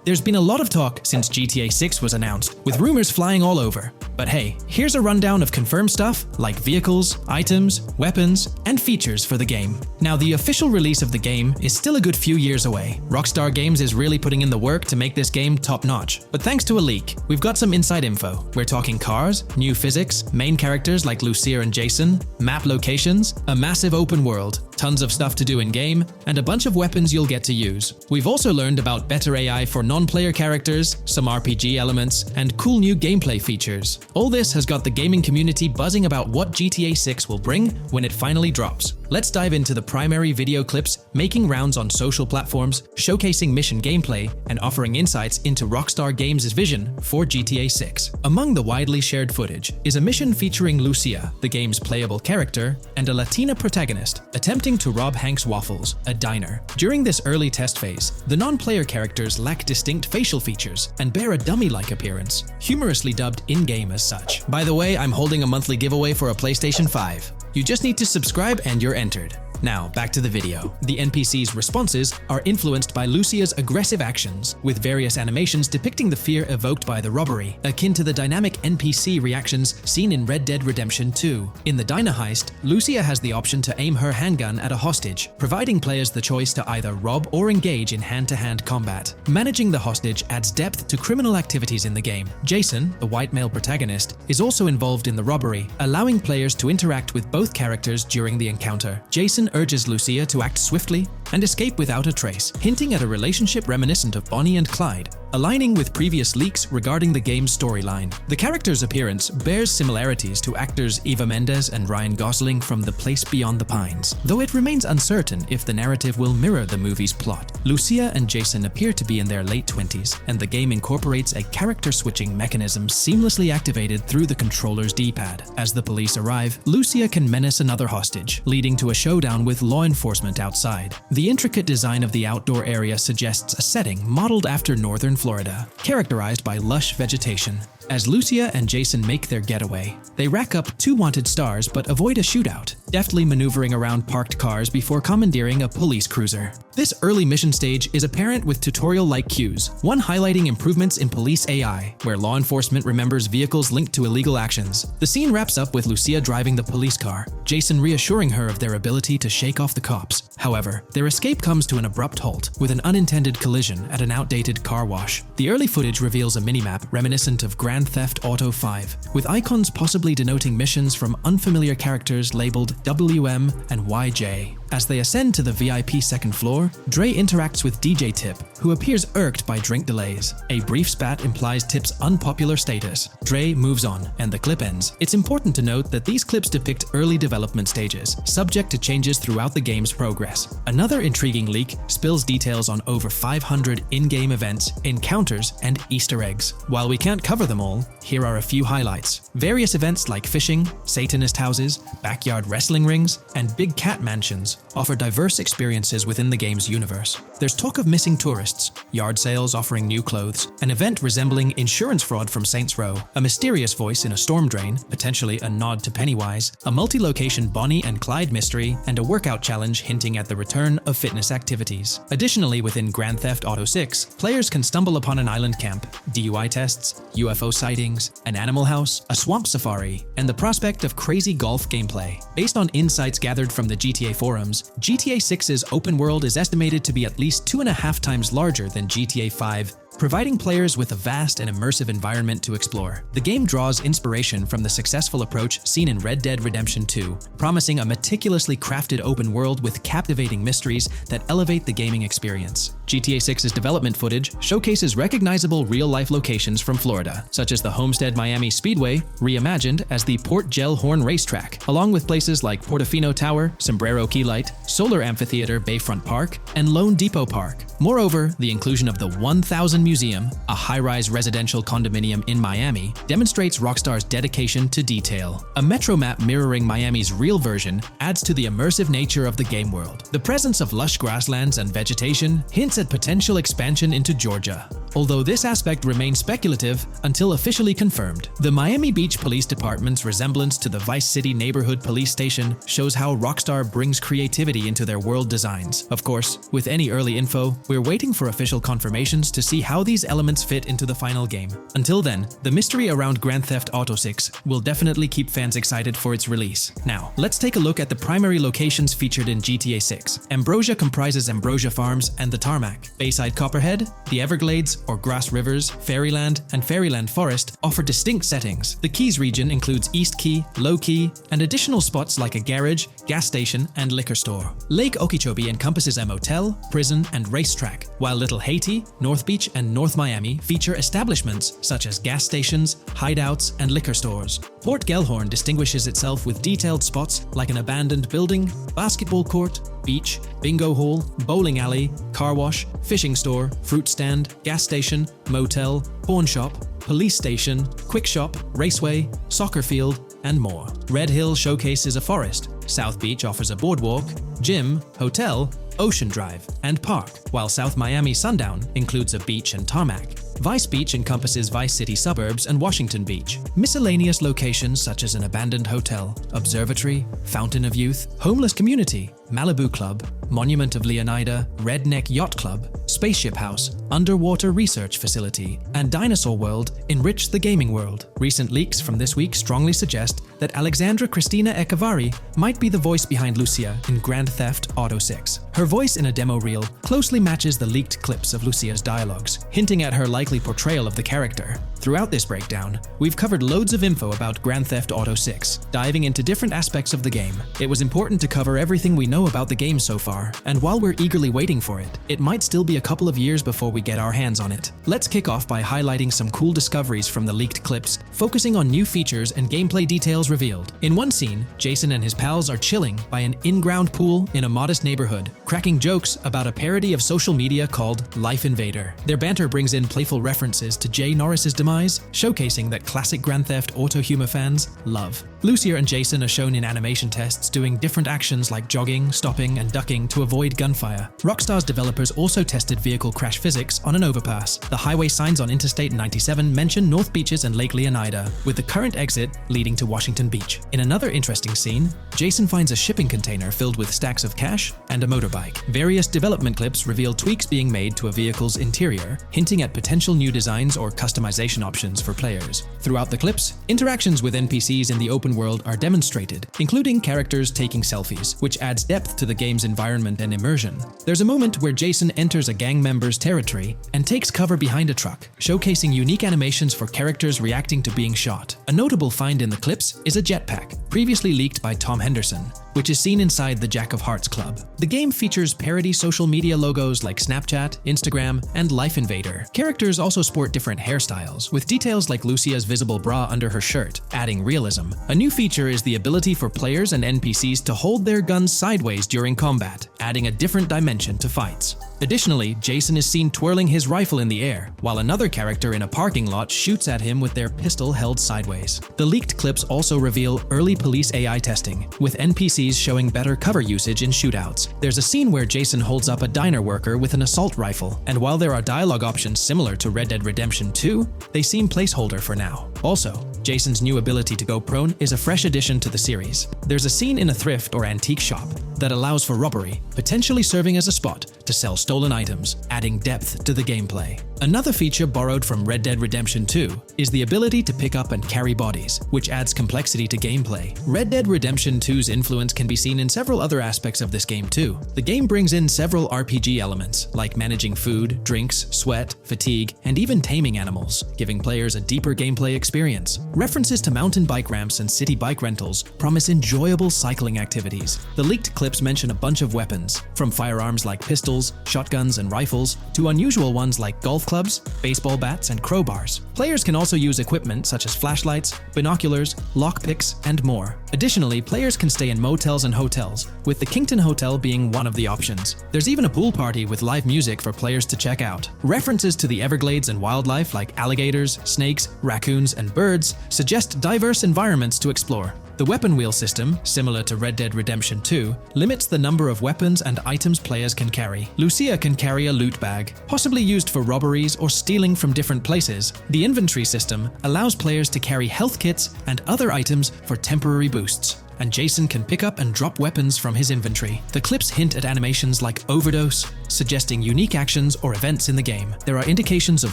There's been a lot of talk since GTA 6 was announced, with rumors flying all over. But hey, here's a rundown of confirmed stuff like vehicles, items, weapons, and features for the game. Now, the official release of the game is still a good few years away. Rockstar Games is really putting in the work to make this game top-notch. But thanks to a leak, we've got some inside info. We're talking cars, new physics, main characters like Lucia and Jason, map locations, a massive open world, tons of stuff to do in-game, and a bunch of weapons you'll get to use. We've also learned about better AI for non-player characters, some RPG elements, and cool new gameplay features. All this has got the gaming community buzzing about what GTA 6 will bring when it finally drops. Let's dive into the primary video clips making rounds on social platforms, showcasing mission gameplay, and offering insights into Rockstar Games' vision for GTA 6. Among the widely shared footage is a mission featuring Lucia, the game's playable character, and a Latina protagonist attempting to rob Hank's Waffles, a diner. During this early test phase, the non-player characters lack distinct facial features and bear a dummy-like appearance, humorously dubbed in-game as such. By the way, I'm holding a monthly giveaway for a PlayStation 5. You just need to subscribe and you're entered. Now, back to the video. The NPC's responses are influenced by Lucia's aggressive actions, with various animations depicting the fear evoked by the robbery, akin to the dynamic NPC reactions seen in Red Dead Redemption 2. In the diner heist, Lucia has the option to aim her handgun at a hostage, providing players the choice to either rob or engage in hand-to-hand combat. Managing the hostage adds depth to criminal activities in the game. Jason, the white male protagonist, is also involved in the robbery, allowing players to interact with both characters during the encounter. Jason urges Lucia to act swiftly and escape without a trace, hinting at a relationship reminiscent of Bonnie and Clyde, aligning with previous leaks regarding the game's storyline. The character's appearance bears similarities to actors Eva Mendes and Ryan Gosling from The Place Beyond the Pines, though it remains uncertain if the narrative will mirror the movie's plot. Lucia and Jason appear to be in their late 20s, and the game incorporates a character-switching mechanism seamlessly activated through the controller's D-pad. As the police arrive, Lucia can menace another hostage, leading to a showdown with law enforcement outside. The intricate design of the outdoor area suggests a setting modeled after northern Florida, characterized by lush vegetation. As Lucia and Jason make their getaway, they rack up 2 wanted stars but avoid a shootout, deftly maneuvering around parked cars before commandeering a police cruiser. This early mission stage is apparent with tutorial-like cues, one highlighting improvements in police AI, where law enforcement remembers vehicles linked to illegal actions. The scene wraps up with Lucia driving the police car, Jason reassuring her of their ability to shake off the cops. However, their escape comes to an abrupt halt, with an unintended collision at an outdated car wash. The early footage reveals a minimap reminiscent of Grand Theft Auto 5, with icons possibly denoting missions from unfamiliar characters labeled WM and YJ. As they ascend to the VIP second floor, Dre interacts with DJ Tip, who appears irked by drink delays. A brief spat implies Tip's unpopular status. Dre moves on, and the clip ends. It's important to note that these clips depict early development stages, subject to changes throughout the game's progress. Another intriguing leak spills details on over 500 in-game events, encounters, and Easter eggs. While we can't cover them all, here are a few highlights. Various events like fishing, Satanist houses, backyard wrestling rings, and big cat mansions offer diverse experiences within the game's universe. There's talk of missing tourists, yard sales offering new clothes, an event resembling insurance fraud from Saints Row, a mysterious voice in a storm drain, potentially a nod to Pennywise, a multi-location Bonnie and Clyde mystery, and a workout challenge hinting at the return of fitness activities. Additionally, within Grand Theft Auto 6, players can stumble upon an island camp, DUI tests, UFO sightings, an animal house, a swamp safari, and the prospect of crazy golf gameplay. Based on insights gathered from the GTA forums, GTA 6's open world is estimated to be at least 2.5 times larger than GTA 5, providing players with a vast and immersive environment to explore. The game draws inspiration from the successful approach seen in Red Dead Redemption 2, promising a meticulously crafted open world with captivating mysteries that elevate the gaming experience. GTA 6's development footage showcases recognizable real-life locations from Florida, such as the Homestead Miami Speedway, reimagined as the Port Gel-Horn Racetrack, along with places like Portofino Tower, Sombrero Key Light, Solar Amphitheater Bayfront Park, and Lone Depot Park. Moreover, the inclusion of the 1000 Museum, a high-rise residential condominium in Miami, demonstrates Rockstar's dedication to detail. A metro map mirroring Miami's real version adds to the immersive nature of the game world. The presence of lush grasslands and vegetation hints at potential expansion into Georgia. although this aspect remains speculative until officially confirmed. The Miami Beach Police Department's resemblance to the Vice City Neighborhood Police Station shows how Rockstar brings creativity into their world designs. Of course, with any early info, we're waiting for official confirmations to see how these elements fit into the final game. Until then, the mystery around Grand Theft Auto 6 will definitely keep fans excited for its release. Now, let's take a look at the primary locations featured in GTA 6. Ambrosia comprises Ambrosia Farms and the Tarmac. Bayside Copperhead, the Everglades or Grass Rivers, Fairyland, and Fairyland Forest offer distinct settings. The Keys region includes East Key, Low Key, and additional spots like a garage, gas station, and liquor store. Lake Okeechobee encompasses a motel, prison, and racetrack, while Little Haiti, North Beach, and North Miami feature establishments such as gas stations, hideouts, and liquor stores. Port Gellhorn distinguishes itself with detailed spots like an abandoned building, basketball court, beach, bingo hall, bowling alley, car wash, fishing store, fruit stand, gas station, motel, pawn shop, police station, quick shop, raceway, soccer field, and more. Red Hill showcases a forest. South Beach offers a boardwalk, gym, hotel, Ocean Drive, and park, while South Miami Sundown includes a beach and tarmac. Vice Beach encompasses Vice City suburbs and Washington Beach. Miscellaneous locations such as an abandoned hotel, observatory, Fountain of Youth, homeless community, Malibu Club, Monument of Leonida, Redneck Yacht Club, Spaceship House, Underwater Research Facility, and Dinosaur World enrich the gaming world. Recent leaks from this week strongly suggest that Alexandra Christina Echevarri might be the voice behind Lucia in Grand Theft Auto 6. Her voice in a demo reel closely matches the leaked clips of Lucia's dialogues, hinting at her likely portrayal of the character. Throughout this breakdown, we've covered loads of info about Grand Theft Auto 6, diving into different aspects of the game. It was important to cover everything we know about the game so far, and while we're eagerly waiting for it, it might still be a couple of years before we get our hands on it. Let's kick off by highlighting some cool discoveries from the leaked clips, focusing on new features and gameplay details revealed. In one scene, Jason and his pals are chilling by an in-ground pool in a modest neighborhood, cracking jokes about a parody of social media called Life Invader. Their banter brings in playful references to Jay Norris's demise, showcasing that classic Grand Theft Auto humor fans love. Lucia and Jason are shown in animation tests doing different actions like jogging, stopping, and ducking to avoid gunfire. Rockstar's developers also tested vehicle crash physics on an overpass. The highway signs on Interstate 97 mention North Beaches and Lake Leonida, with the current exit leading to Washington Beach. In another interesting scene, Jason finds a shipping container filled with stacks of cash and a motorbike. Various development clips reveal tweaks being made to a vehicle's interior, hinting at potential new designs or customization options for players. Throughout the clips, interactions with NPCs in the open world are demonstrated, including characters taking selfies, which adds depth to the game's environment and immersion. There's a moment where Jason enters a gang member's territory and takes cover behind a truck, showcasing unique animations for characters reacting to being shot. A notable find in the clips is a jetpack, previously leaked by Tom Henderson, which is seen inside the Jack of Hearts Club. The game features parody social media logos like Snapchat, Instagram, and Life Invader. Characters also sport different hairstyles, with details like Lucia's visible bra under her shirt, adding realism. A new feature is the ability for players and NPCs to hold their guns sideways during combat, adding a different dimension to fights. Additionally, Jason is seen twirling his rifle in the air, while another character in a parking lot shoots at him with their pistol held sideways. The leaked clips also reveal early police AI testing, with NPCs showing better cover usage in shootouts. There's a scene where Jason holds up a diner worker with an assault rifle, and while there are dialogue options similar to Red Dead Redemption 2, they seem placeholder for now. Also, Jason's new ability to go prone is a fresh addition to the series. There's a scene in a thrift or antique shop that allows for robbery, potentially serving as a spot to sell stolen items, adding depth to the gameplay. Another feature borrowed from Red Dead Redemption 2 is the ability to pick up and carry bodies, which adds complexity to gameplay. Red Dead Redemption 2's influence can be seen in several other aspects of this game too. The game brings in several RPG elements, like managing food, drinks, sweat, fatigue, and even taming animals, giving players a deeper gameplay experience. References to mountain bike ramps and city bike rentals promise enjoyable cycling activities. The leaked clips mention a bunch of weapons, from firearms like pistols, shotguns, and rifles, to unusual ones like golf clubs, baseball bats, and crowbars. Players can also use equipment such as flashlights, binoculars, lockpicks, and more. Additionally, players can stay in motels and hotels, with the Kington Hotel being one of the options. There's even a pool party with live music for players to check out. References to the Everglades and wildlife like alligators, snakes, raccoons, and birds suggest diverse environments to explore. The The weapon wheel system, similar to Red Dead Redemption 2, limits the number of weapons and items players can carry. Lucia can carry a loot bag, possibly used for robberies or stealing from different places. The inventory system allows players to carry health kits and other items for temporary boosts, and Jason can pick up and drop weapons from his inventory. The clips hint at animations like overdose, suggesting unique actions or events in the game. There are indications of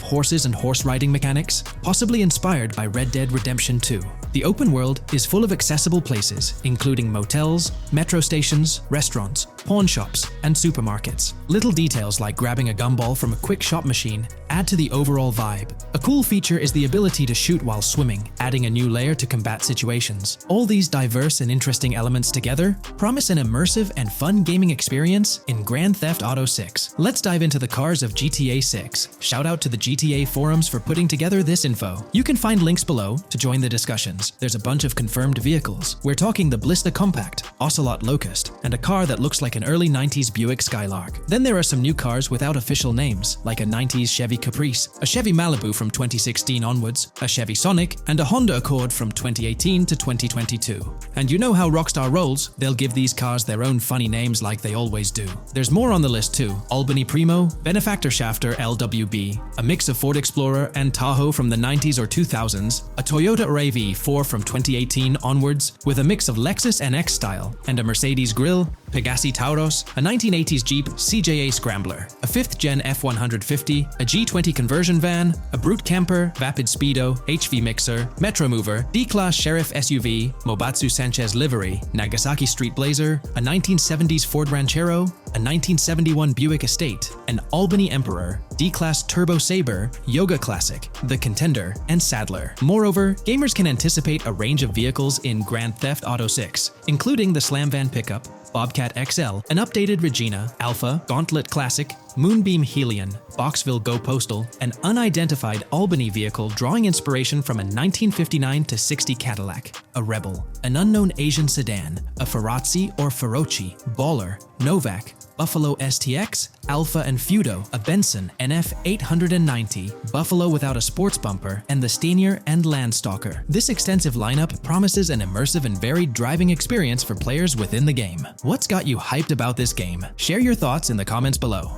horses and horse riding mechanics, possibly inspired by Red Dead Redemption 2. The open world is full of accessible places, including motels, metro stations, restaurants, pawn shops, and supermarkets. Little details like grabbing a gumball from a quick shop machine add to the overall vibe. A cool feature is the ability to shoot while swimming, adding a new layer to combat situations. All these diverse and interesting elements together promise an immersive and fun gaming experience in Grand Theft Auto 6. Let's dive into the cars of GTA 6. Shout out to the GTA forums for putting together this info. You can find links below to join the discussions. There's a bunch of confirmed vehicles. We're talking the Blista Compact, Ocelot Locust, and a car that looks like an early 90s Buick Skylark. Then there are some new cars without official names, like a 90s Chevy Caprice, a Chevy Malibu from 2016 onwards, a Chevy Sonic, and a Honda Accord from 2018 to 2022. And you know how Rockstar rolls, they'll give these cars their own funny names like they always do. There's more on the list too. Albany Primo, Benefactor Shafter LWB, a mix of Ford Explorer and Tahoe from the 90s or 2000s, a Toyota RAV4 from 2018 onwards with a mix of Lexus NX style, and a Mercedes Grille, Pegassi Tauros, a 1980s Jeep CJA Scrambler, a 5th Gen F150, a G20 conversion van, a Brute Camper, Vapid Speedo, HV Mixer, Metro Mover, D-Class Sheriff SUV, Mobatsu Sanchez Livery, Nagasaki Street Blazer, a 1970s Ford Ranchero, a 1971 Buick Estate, an Albany Emperor, D-Class Turbo Sabre, Yoga Classic, the Contender, and Sadler. Moreover, gamers can anticipate a range of vehicles in Grand Theft Auto 6, including the Slam Van pickup, Bobcat XL, an updated Regina, Alpha, Gauntlet Classic, Moonbeam Helion, Boxville Go Postal, an unidentified Albany vehicle drawing inspiration from a 1959-60 Cadillac, a Rebel, an unknown Asian sedan, a Ferrazzi or Feroci, Baller, Novak, Buffalo STX, Alpha and Feudo, a Benson NF 890, Buffalo without a sports bumper, and the Stanier and Landstalker. This extensive lineup promises an immersive and varied driving experience for players within the game. What's got you hyped about this game? Share your thoughts in the comments below.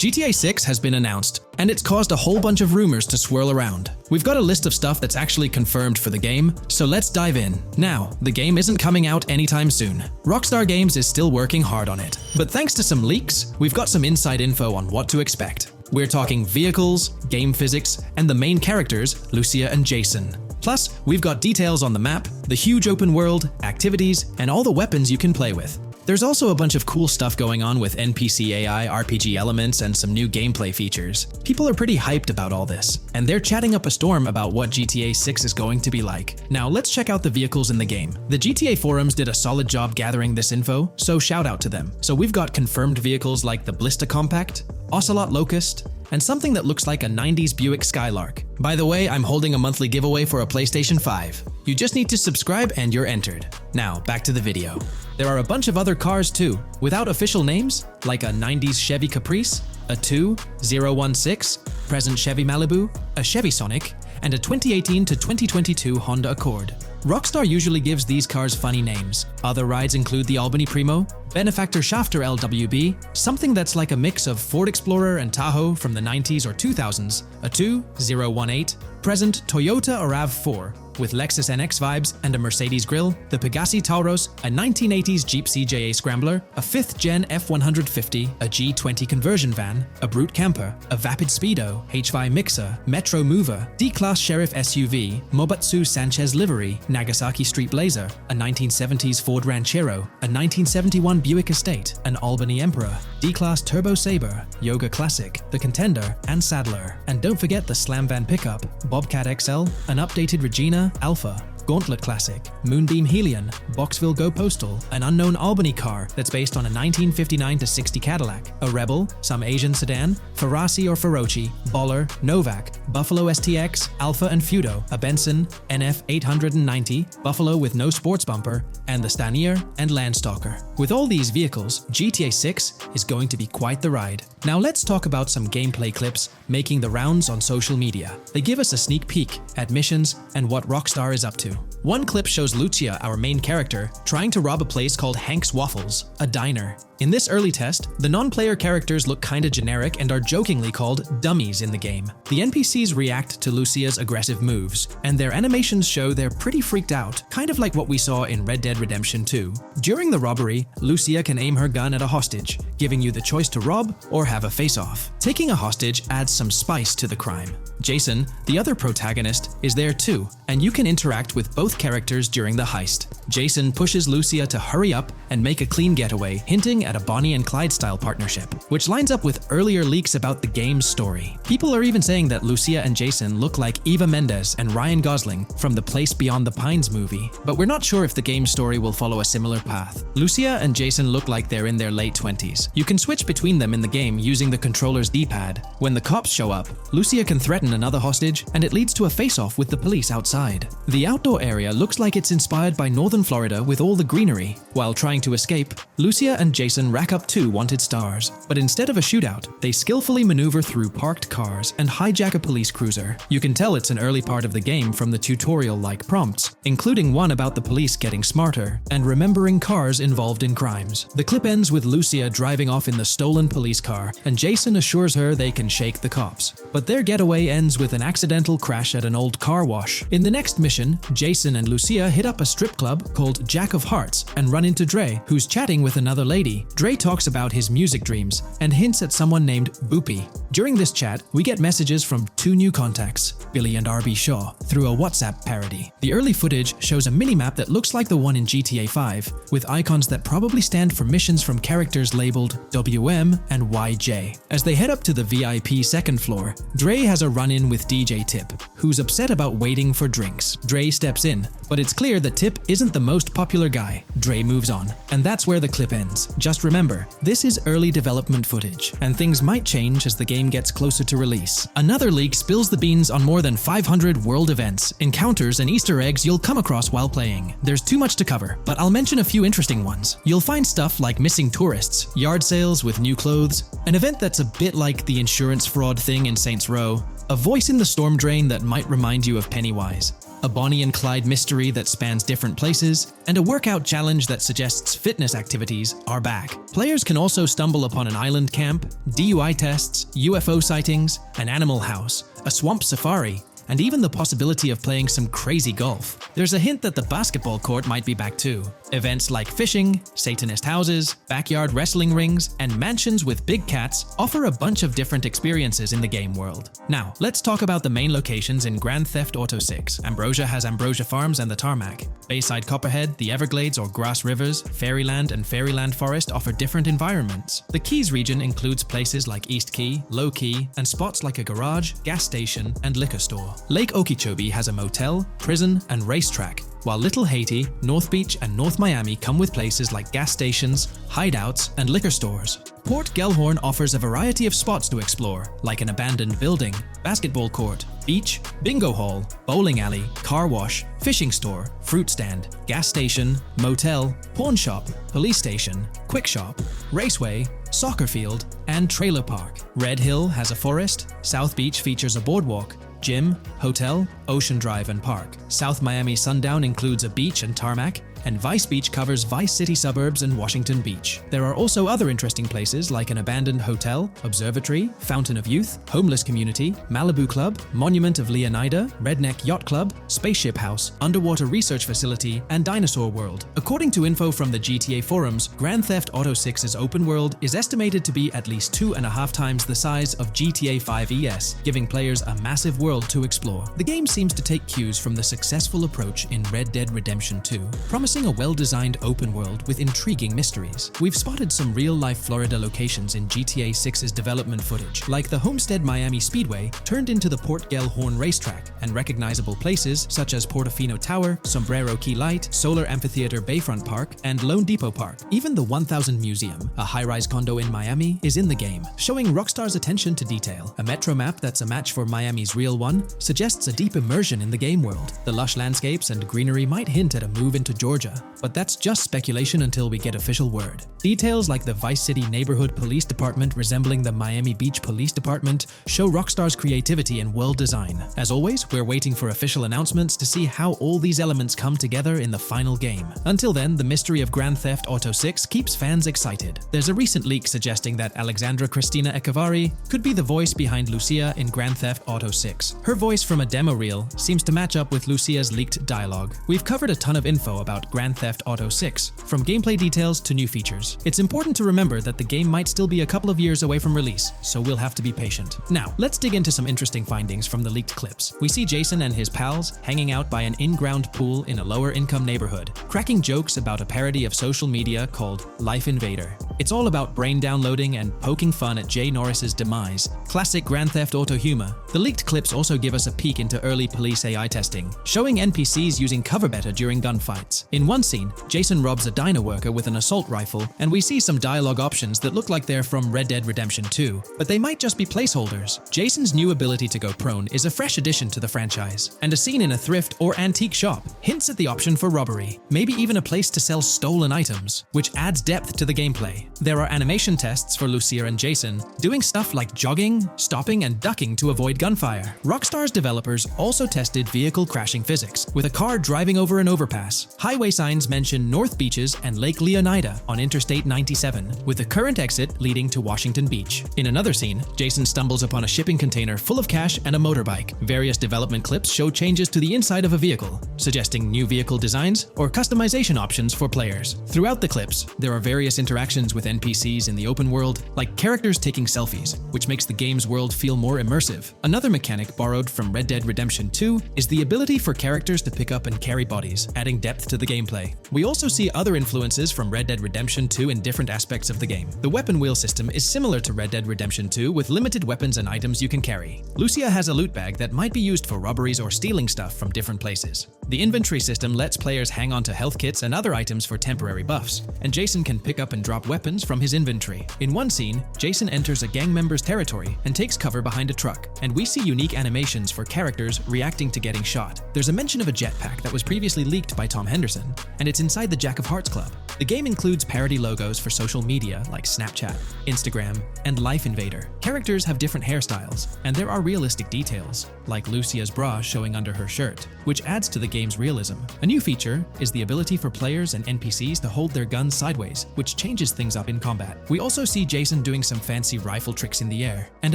GTA 6 has been announced, and it's caused a whole bunch of rumors to swirl around. We've got a list of stuff that's actually confirmed for the game, so let's dive in. Now, the game isn't coming out anytime soon. Rockstar Games is still working hard on it. But thanks to some leaks, we've got some inside info on what to expect. We're talking vehicles, game physics, and the main characters, Lucia and Jason. Plus, we've got details on the map, the huge open world, activities, and all the weapons you can play with. There's also a bunch of cool stuff going on with NPC AI, RPG elements, and some new gameplay features. People are pretty hyped about all this, and they're chatting up a storm about what GTA 6 is going to be like. Now let's check out the vehicles in the game. The GTA forums did a solid job gathering this info, so shout out to them. So we've got confirmed vehicles like the Blista Compact, Ocelot Locust, and something that looks like a 90s Buick Skylark. By the way, I'm holding a monthly giveaway for a PlayStation 5. You just need to subscribe and you're entered. Now, back to the video. There are a bunch of other cars too, without official names, like a 90s Chevy Caprice, a 2016 present Chevy Malibu, a Chevy Sonic, and a 2018 to 2022 Honda Accord. Rockstar usually gives these cars funny names. Other rides include the Albany Primo, Benefactor Shafter LWB, something that's like a mix of Ford Explorer and Tahoe from the 90s or 2000s, a 2018 present Toyota RAV4 with Lexus NX vibes and a Mercedes Grille, the Pegassi Tauros, a 1980s Jeep CJA Scrambler, a 5th Gen F150, a G20 conversion van, a Brute Camper, a Vapid Speedo, HV Mixer, Metro Mover, D-Class Sheriff SUV, Mobatsu Sanchez Livery, Nagasaki Street Blazer, a 1970s Ford Ranchero, a 1971 Buick Estate, an Albany Emperor, D-Class Turbo Sabre, Yoga Classic, the Contender, and Sadler. And don't forget the Slam Van pickup, Bobcat XL, an updated Regina, Alpha, Gauntlet Classic, Moonbeam Helion, Boxville Go Postal, an unknown Albany car that's based on a 1959-60 Cadillac, a Rebel, some Asian sedan, Ferrari or Feroci, Boller, Novak, Buffalo STX, Alpha and Feudo, a Benson, NF 890, Buffalo with no sports bumper, and the Stanier and Landstalker. With all these vehicles, GTA 6 is going to be quite the ride. Now let's talk about some gameplay clips making the rounds on social media. They give us a sneak peek at missions and what Rockstar is up to. One clip shows Lucia, our main character, trying to rob a place called Hank's Waffles, a diner. In this early test, the non-player characters look kinda generic and are jokingly called dummies in the game. The NPCs react to Lucia's aggressive moves, and their animations show they're pretty freaked out, kind of like what we saw in Red Dead Redemption 2. During the robbery, Lucia can aim her gun at a hostage, giving you the choice to rob or have a face-off. Taking a hostage adds some spice to the crime. Jason, the other protagonist, is there too, and you can interact with both characters during the heist. Jason pushes Lucia to hurry up and make a clean getaway, hinting at a Bonnie and Clyde-style partnership, which lines up with earlier leaks about the game's story. People are even saying that Lucia and Jason look like Eva Mendes and Ryan Gosling from the Place Beyond the Pines movie, but we're not sure if the game's story will follow a similar path. Lucia and Jason look like they're in their late 20s. You can switch between them in the game using the controller's D-pad. When the cops show up, Lucia can threaten another hostage, and it leads to a face-off with the police outside. The outdoor area looks like it's inspired by northern Florida with all the greenery. While trying to escape, Lucia and Jason rack up 2 wanted stars, but instead of a shootout, they skillfully maneuver through parked cars and hijack a police cruiser. You can tell it's an early part of the game from the tutorial-like prompts, including one about the police getting smarter and remembering cars involved in crimes. The clip ends with Lucia driving off in the stolen police car, and Jason assures her they can shake the cops. But their getaway ends with an accidental crash at an old car wash. In the next mission, Jason and Lucia hit up a strip club called Jack of Hearts and run into Dre, who's chatting with another lady. Dre talks about his music dreams and hints at someone named Boopy. During this chat, we get messages from 2 new contacts, Billy and RB Shaw, through a WhatsApp parody. The early footage shows a minimap that looks like the one in GTA 5, with icons that probably stand for missions from characters labeled WM and YJ. As they head up to the VIP second floor, Dre has a run-in with DJ Tip, who's upset about waiting for drinks. Dre steps in, but it's clear that Tip isn't the most popular guy. Dre moves on, and that's where the clip ends. Just remember, this is early development footage, and things might change as the game gets closer to release. Another leak spills the beans on more than 500 world events, encounters, and Easter eggs you'll come across while playing. There's too much to cover, but I'll mention a few interesting ones. You'll find stuff like missing tourists, yard sales with new clothes, an event that's a bit like the insurance fraud thing in Saints Row, a voice in the storm drain that might remind you of Pennywise, a Bonnie and Clyde mystery that spans different places, and a workout challenge that suggests fitness activities are back. Players can also stumble upon an island camp, DUI tests, UFO sightings, an animal house, a swamp safari, and even the possibility of playing some crazy golf. There's a hint that the basketball court might be back too. Events like fishing, Satanist houses, backyard wrestling rings, and mansions with big cats offer a bunch of different experiences in the game world. Now, let's talk about the main locations in Grand Theft Auto 6. Ambrosia has Ambrosia Farms and the Tarmac. Bayside Copperhead, the Everglades or Grass Rivers, Fairyland and Fairyland Forest offer different environments. The Keys region includes places like East Key, Low Key, and spots like a garage, gas station, and liquor store. Lake Okeechobee has a motel, prison, and racetrack, while Little Haiti, North Beach, and North Miami come with places like gas stations, hideouts, and liquor stores. Port Gellhorn offers a variety of spots to explore, like an abandoned building, basketball court, beach, bingo hall, bowling alley, car wash, fishing store, fruit stand, gas station, motel, pawn shop, police station, quick shop, raceway, soccer field, and trailer park. Red Hill has a forest, South Beach features a boardwalk, gym, hotel, Ocean Drive, and park. South Miami Sundown includes a beach and tarmac, and Vice Beach covers Vice City suburbs and Washington Beach. There are also other interesting places like an abandoned hotel, observatory, Fountain of Youth, homeless community, Malibu Club, Monument of Leonida, Redneck Yacht Club, Spaceship House, underwater research facility, and Dinosaur World. According to info from the GTA forums, Grand Theft Auto 6's open world is estimated to be at least 2.5 times the size of GTA 5 ES, giving players a massive world to explore. The game seems to take cues from the successful approach in Red Dead Redemption 2, promising promising a well-designed open world with intriguing mysteries. We've spotted some real-life Florida locations in GTA 6's development footage, like the Homestead Miami Speedway turned into the Port Gellhorn racetrack, and recognizable places such as Portofino Tower, Sombrero Key Light, Solar Amphitheater Bayfront Park, and Lone Depot Park. Even the 1000 Museum, a high-rise condo in Miami, is in the game, showing Rockstar's attention to detail. A metro map that's a match for Miami's real one suggests a deep immersion in the game world. The lush landscapes and greenery might hint at a move into Georgia, but that's just speculation until we get official word. Details like the Vice City Neighborhood Police Department resembling the Miami Beach Police Department show Rockstar's creativity and world design. As always, we're waiting for official announcements to see how all these elements come together in the final game. Until then, the mystery of Grand Theft Auto 6 keeps fans excited. There's a recent leak suggesting that Alexandra Christina Echevarri could be the voice behind Lucia in Grand Theft Auto 6. Her voice from a demo reel seems to match up with Lucia's leaked dialogue. We've covered a ton of info about Grand Theft Auto 6, from gameplay details to new features. It's important to remember that the game might still be a couple of years away from release, so we'll have to be patient. Now, let's dig into some interesting findings from the leaked clips. We see Jason and his pals hanging out by an in-ground pool in a lower-income neighborhood, cracking jokes about a parody of social media called Life Invader. It's all about brain downloading and poking fun at Jay Norris's demise. Classic Grand Theft Auto humor. The leaked clips also give us a peek into early police AI testing, showing NPCs using cover better during gunfights. In one scene, Jason robs a diner worker with an assault rifle, and we see some dialogue options that look like they're from Red Dead Redemption 2, but they might just be placeholders. Jason's new ability to go prone is a fresh addition to the franchise, and a scene in a thrift or antique shop hints at the option for robbery, maybe even a place to sell stolen items, which adds depth to the gameplay. There are animation tests for Lucia and Jason, doing stuff like jogging, stopping, and ducking to avoid gunfire. Rockstar's developers also tested vehicle crashing physics, with a car driving over an overpass. Highway signs mention North Beaches and Lake Leonida on Interstate 97, with the current exit leading to Washington Beach. In another scene, Jason stumbles upon a shipping container full of cash and a motorbike. Various development clips show changes to the inside of a vehicle, suggesting new vehicle designs or customization options for players. Throughout the clips, there are various interactions with NPCs in the open world, like characters taking selfies, which makes the game's world feel more immersive. Another mechanic borrowed from Red Dead Redemption 2 is the ability for characters to pick up and carry bodies, adding depth to the gameplay. We also see other influences from Red Dead Redemption 2 in different aspects of the game. The weapon wheel system is similar to Red Dead Redemption 2 with limited weapons and items you can carry. Lucia has a loot bag that might be used for robberies or stealing stuff from different places. The inventory system lets players hang on to health kits and other items for temporary buffs, and Jason can pick up and drop weapons from his inventory. In one scene, Jason enters a gang member's territory and takes cover behind a truck, and we see unique animations for characters reacting to getting shot. There's a mention of a jetpack that was previously leaked by Tom Henderson, and it's inside the Jack of Hearts Club. The game includes parody logos for social media like Snapchat, Instagram, and Life Invader. Characters have different hairstyles, and there are realistic details, like Lucia's bra showing under her shirt, which adds to the game's realism. A new feature is the ability for players and NPCs to hold their guns sideways, which changes things up in combat. We also see Jason doing some fancy rifle tricks in the air, and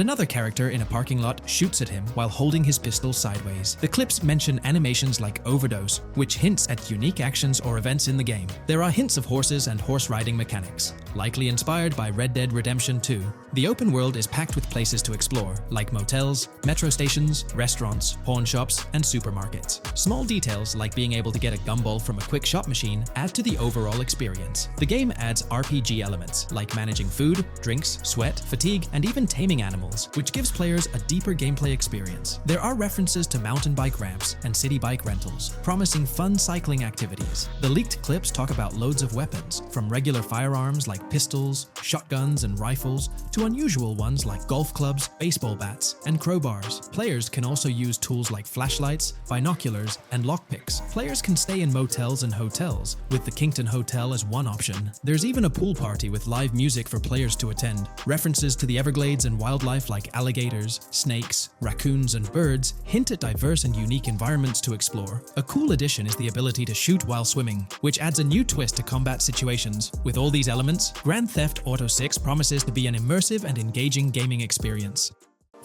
another character in a parking lot shoots at him while holding his pistol sideways. The clips mention animations like Overdose, which hints at unique actions or events in the game. There are hints of horses and horse riding mechanics, likely inspired by Red Dead Redemption 2. The open world is packed with places to explore, like motels, metro stations, restaurants, pawn shops, and supermarkets. Small details like being able to get a gumball from a quick shop machine add to the overall experience. The game adds RPG elements, like managing food, drinks, sweat, fatigue, and even taming animals, which gives players a deeper gameplay experience. There are references to mountain bike ramps and city bike rentals, promising fun cycling activities. The leaked clips talk about loads of weapons, from regular firearms like pistols, shotguns, and rifles, to unusual ones like golf clubs, baseball bats, and crowbars. Players can also use tools like flashlights, binoculars, and lockpicks. Players can stay in motels and hotels, with the Kingston Hotel as one option. There's even a pool party with live music for players to attend. References to the Everglades and wildlife like alligators, snakes, raccoons, and birds hint at diverse and unique environments to explore. A cool addition is the ability to shoot while swimming, which adds a new twist to combat situations. With all these elements, Grand Theft Auto 6 promises to be an immersive and engaging gaming experience.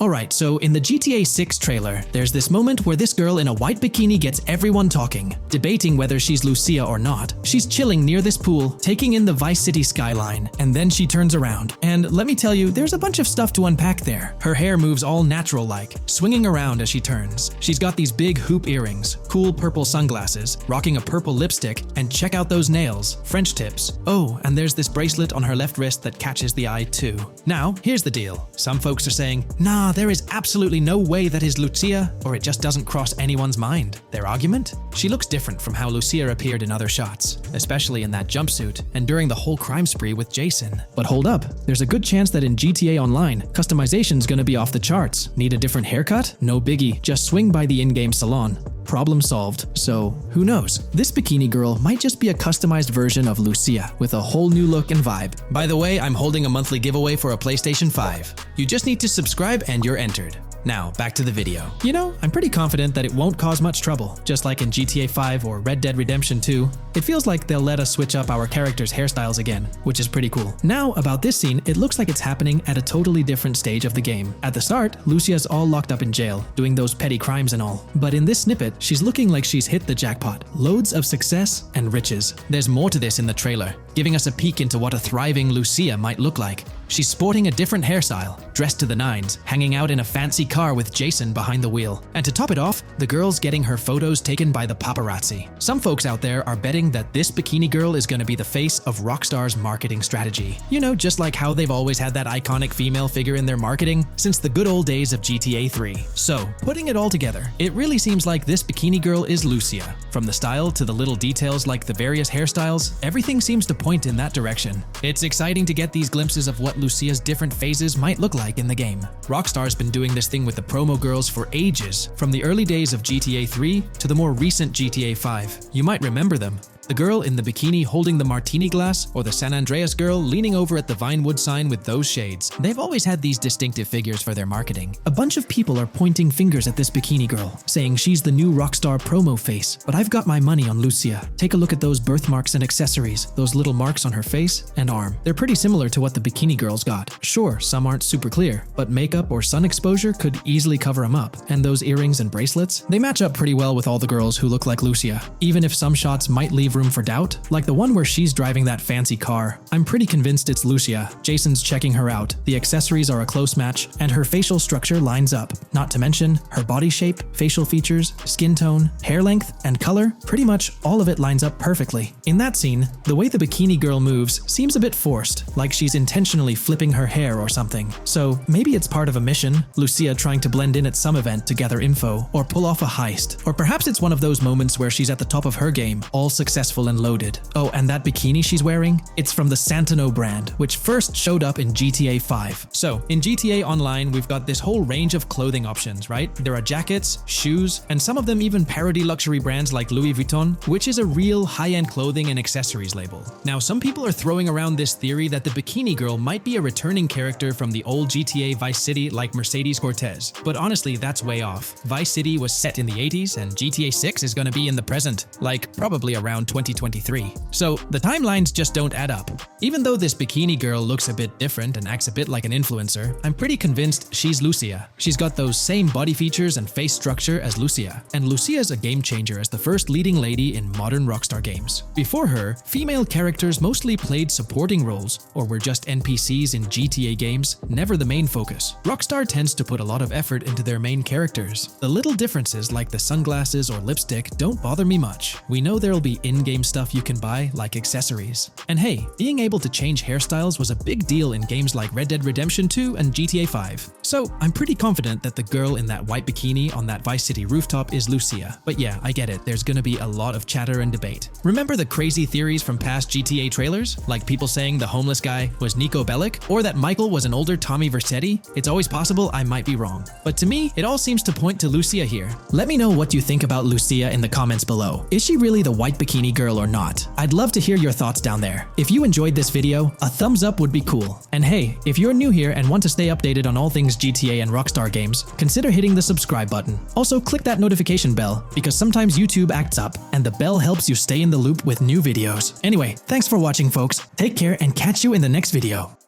Alright, so in the GTA 6 trailer, there's this moment where this girl in a white bikini gets everyone talking, debating whether she's Lucia or not. She's chilling near this pool, taking in the Vice City skyline, and then she turns around. And let me tell you, there's a bunch of stuff to unpack there. Her hair moves all natural-like, swinging around as she turns. She's got these big hoop earrings, cool purple sunglasses, rocking a purple lipstick, and check out those nails, French tips. Oh, and there's this bracelet on her left wrist that catches the eye too. Now, here's the deal. Some folks are saying, nah, there is absolutely no way that is Lucia, or it just doesn't cross anyone's mind. Their argument? She looks different from how Lucia appeared in other shots, especially in that jumpsuit and during the whole crime spree with Jason. But hold up, there's a good chance that in GTA Online, customization's gonna be off the charts. Need a different haircut? No biggie, just swing by the in-game salon. Problem solved. So, who knows? This bikini girl might just be a customized version of Lucia with a whole new look and vibe. By the way, I'm holding a monthly giveaway for a PlayStation 5. You just need to subscribe and you're entered. Now, back to the video. You know, I'm pretty confident that it won't cause much trouble, just like in GTA 5 or Red Dead Redemption 2. It feels like they'll let us switch up our characters' hairstyles again, which is pretty cool. Now, about this scene, it looks like it's happening at a totally different stage of the game. At the start, Lucia's all locked up in jail, doing those petty crimes and all. But in this snippet, she's looking like she's hit the jackpot. Loads of success and riches. There's more to this in the trailer, giving us a peek into what a thriving Lucia might look like. She's sporting a different hairstyle, dressed to the nines, hanging out in a fancy car with Jason behind the wheel. And to top it off, the girl's getting her photos taken by the paparazzi. Some folks out there are betting that this bikini girl is gonna be the face of Rockstar's marketing strategy. You know, just like how they've always had that iconic female figure in their marketing since the good old days of GTA 3. So, putting it all together, it really seems like this bikini girl is Lucia. From the style to the little details like the various hairstyles, everything seems to point in that direction. It's exciting to get these glimpses of what Lucia's different phases might look like in the game. Rockstar's been doing this thing with the promo girls for ages, from the early days of GTA 3 to the more recent GTA 5. You might remember them. The girl in the bikini holding the martini glass, or the San Andreas girl leaning over at the Vinewood sign with those shades. They've always had these distinctive figures for their marketing. A bunch of people are pointing fingers at this bikini girl, saying she's the new Rockstar promo face, but I've got my money on Lucia. Take a look at those birthmarks and accessories, those little marks on her face and arm. They're pretty similar to what the bikini girl's got. Sure, some aren't super clear, but makeup or sun exposure could easily cover them up. And those earrings and bracelets, they match up pretty well with all the girls who look like Lucia. Even if some shots might leave room for doubt, like the one where she's driving that fancy car. I'm pretty convinced it's Lucia. Jason's checking her out, the accessories are a close match, and her facial structure lines up. Not to mention, her body shape, facial features, skin tone, hair length, and color, pretty much all of it lines up perfectly. In that scene, the way the bikini girl moves seems a bit forced, like she's intentionally flipping her hair or something. So maybe it's part of a mission, Lucia trying to blend in at some event to gather info, or pull off a heist. Or perhaps it's one of those moments where she's at the top of her game, all successful and loaded. Oh, and that bikini she's wearing? It's from the Santino brand, which first showed up in GTA 5. So, in GTA Online, we've got this whole range of clothing options, right? There are jackets, shoes, and some of them even parody luxury brands like Louis Vuitton, which is a real high-end clothing and accessories label. Now, some people are throwing around this theory that the bikini girl might be a returning character from the old GTA Vice City like Mercedes Cortez. But honestly, that's way off. Vice City was set in the 80s, and GTA 6 is gonna be in the present, like probably around 2023. So the timelines just don't add up. Even though this bikini girl looks a bit different and acts a bit like an influencer, I'm pretty convinced she's Lucia. She's got those same body features and face structure as Lucia, and Lucia's a game changer as the first leading lady in modern Rockstar games. Before her, female characters mostly played supporting roles or were just NPCs in GTA games, never the main focus. Rockstar tends to put a lot of effort into their main characters. The little differences like the sunglasses or lipstick don't bother me much. We know there'll be in-game stuff you can buy, like accessories. And hey, being able to change hairstyles was a big deal in games like Red Dead Redemption 2 and GTA 5. So I'm pretty confident that the girl in that white bikini on that Vice City rooftop is Lucia. But yeah, I get it, there's gonna be a lot of chatter and debate. Remember the crazy theories from past GTA trailers? Like people saying the homeless guy was Niko Bellic, or that Michael was an older Tommy Vercetti? It's always possible I might be wrong. But to me, it all seems to point to Lucia here. Let me know what you think about Lucia in the comments below. Is she really the white bikini girl or not? I'd love to hear your thoughts down there. If you enjoyed this video, a thumbs up would be cool. And hey, if you're new here and want to stay updated on all things GTA and Rockstar games, consider hitting the subscribe button. Also, click that notification bell, because sometimes YouTube acts up, and the bell helps you stay in the loop with new videos. Anyway, thanks for watching, folks. Take care and catch you in the next video.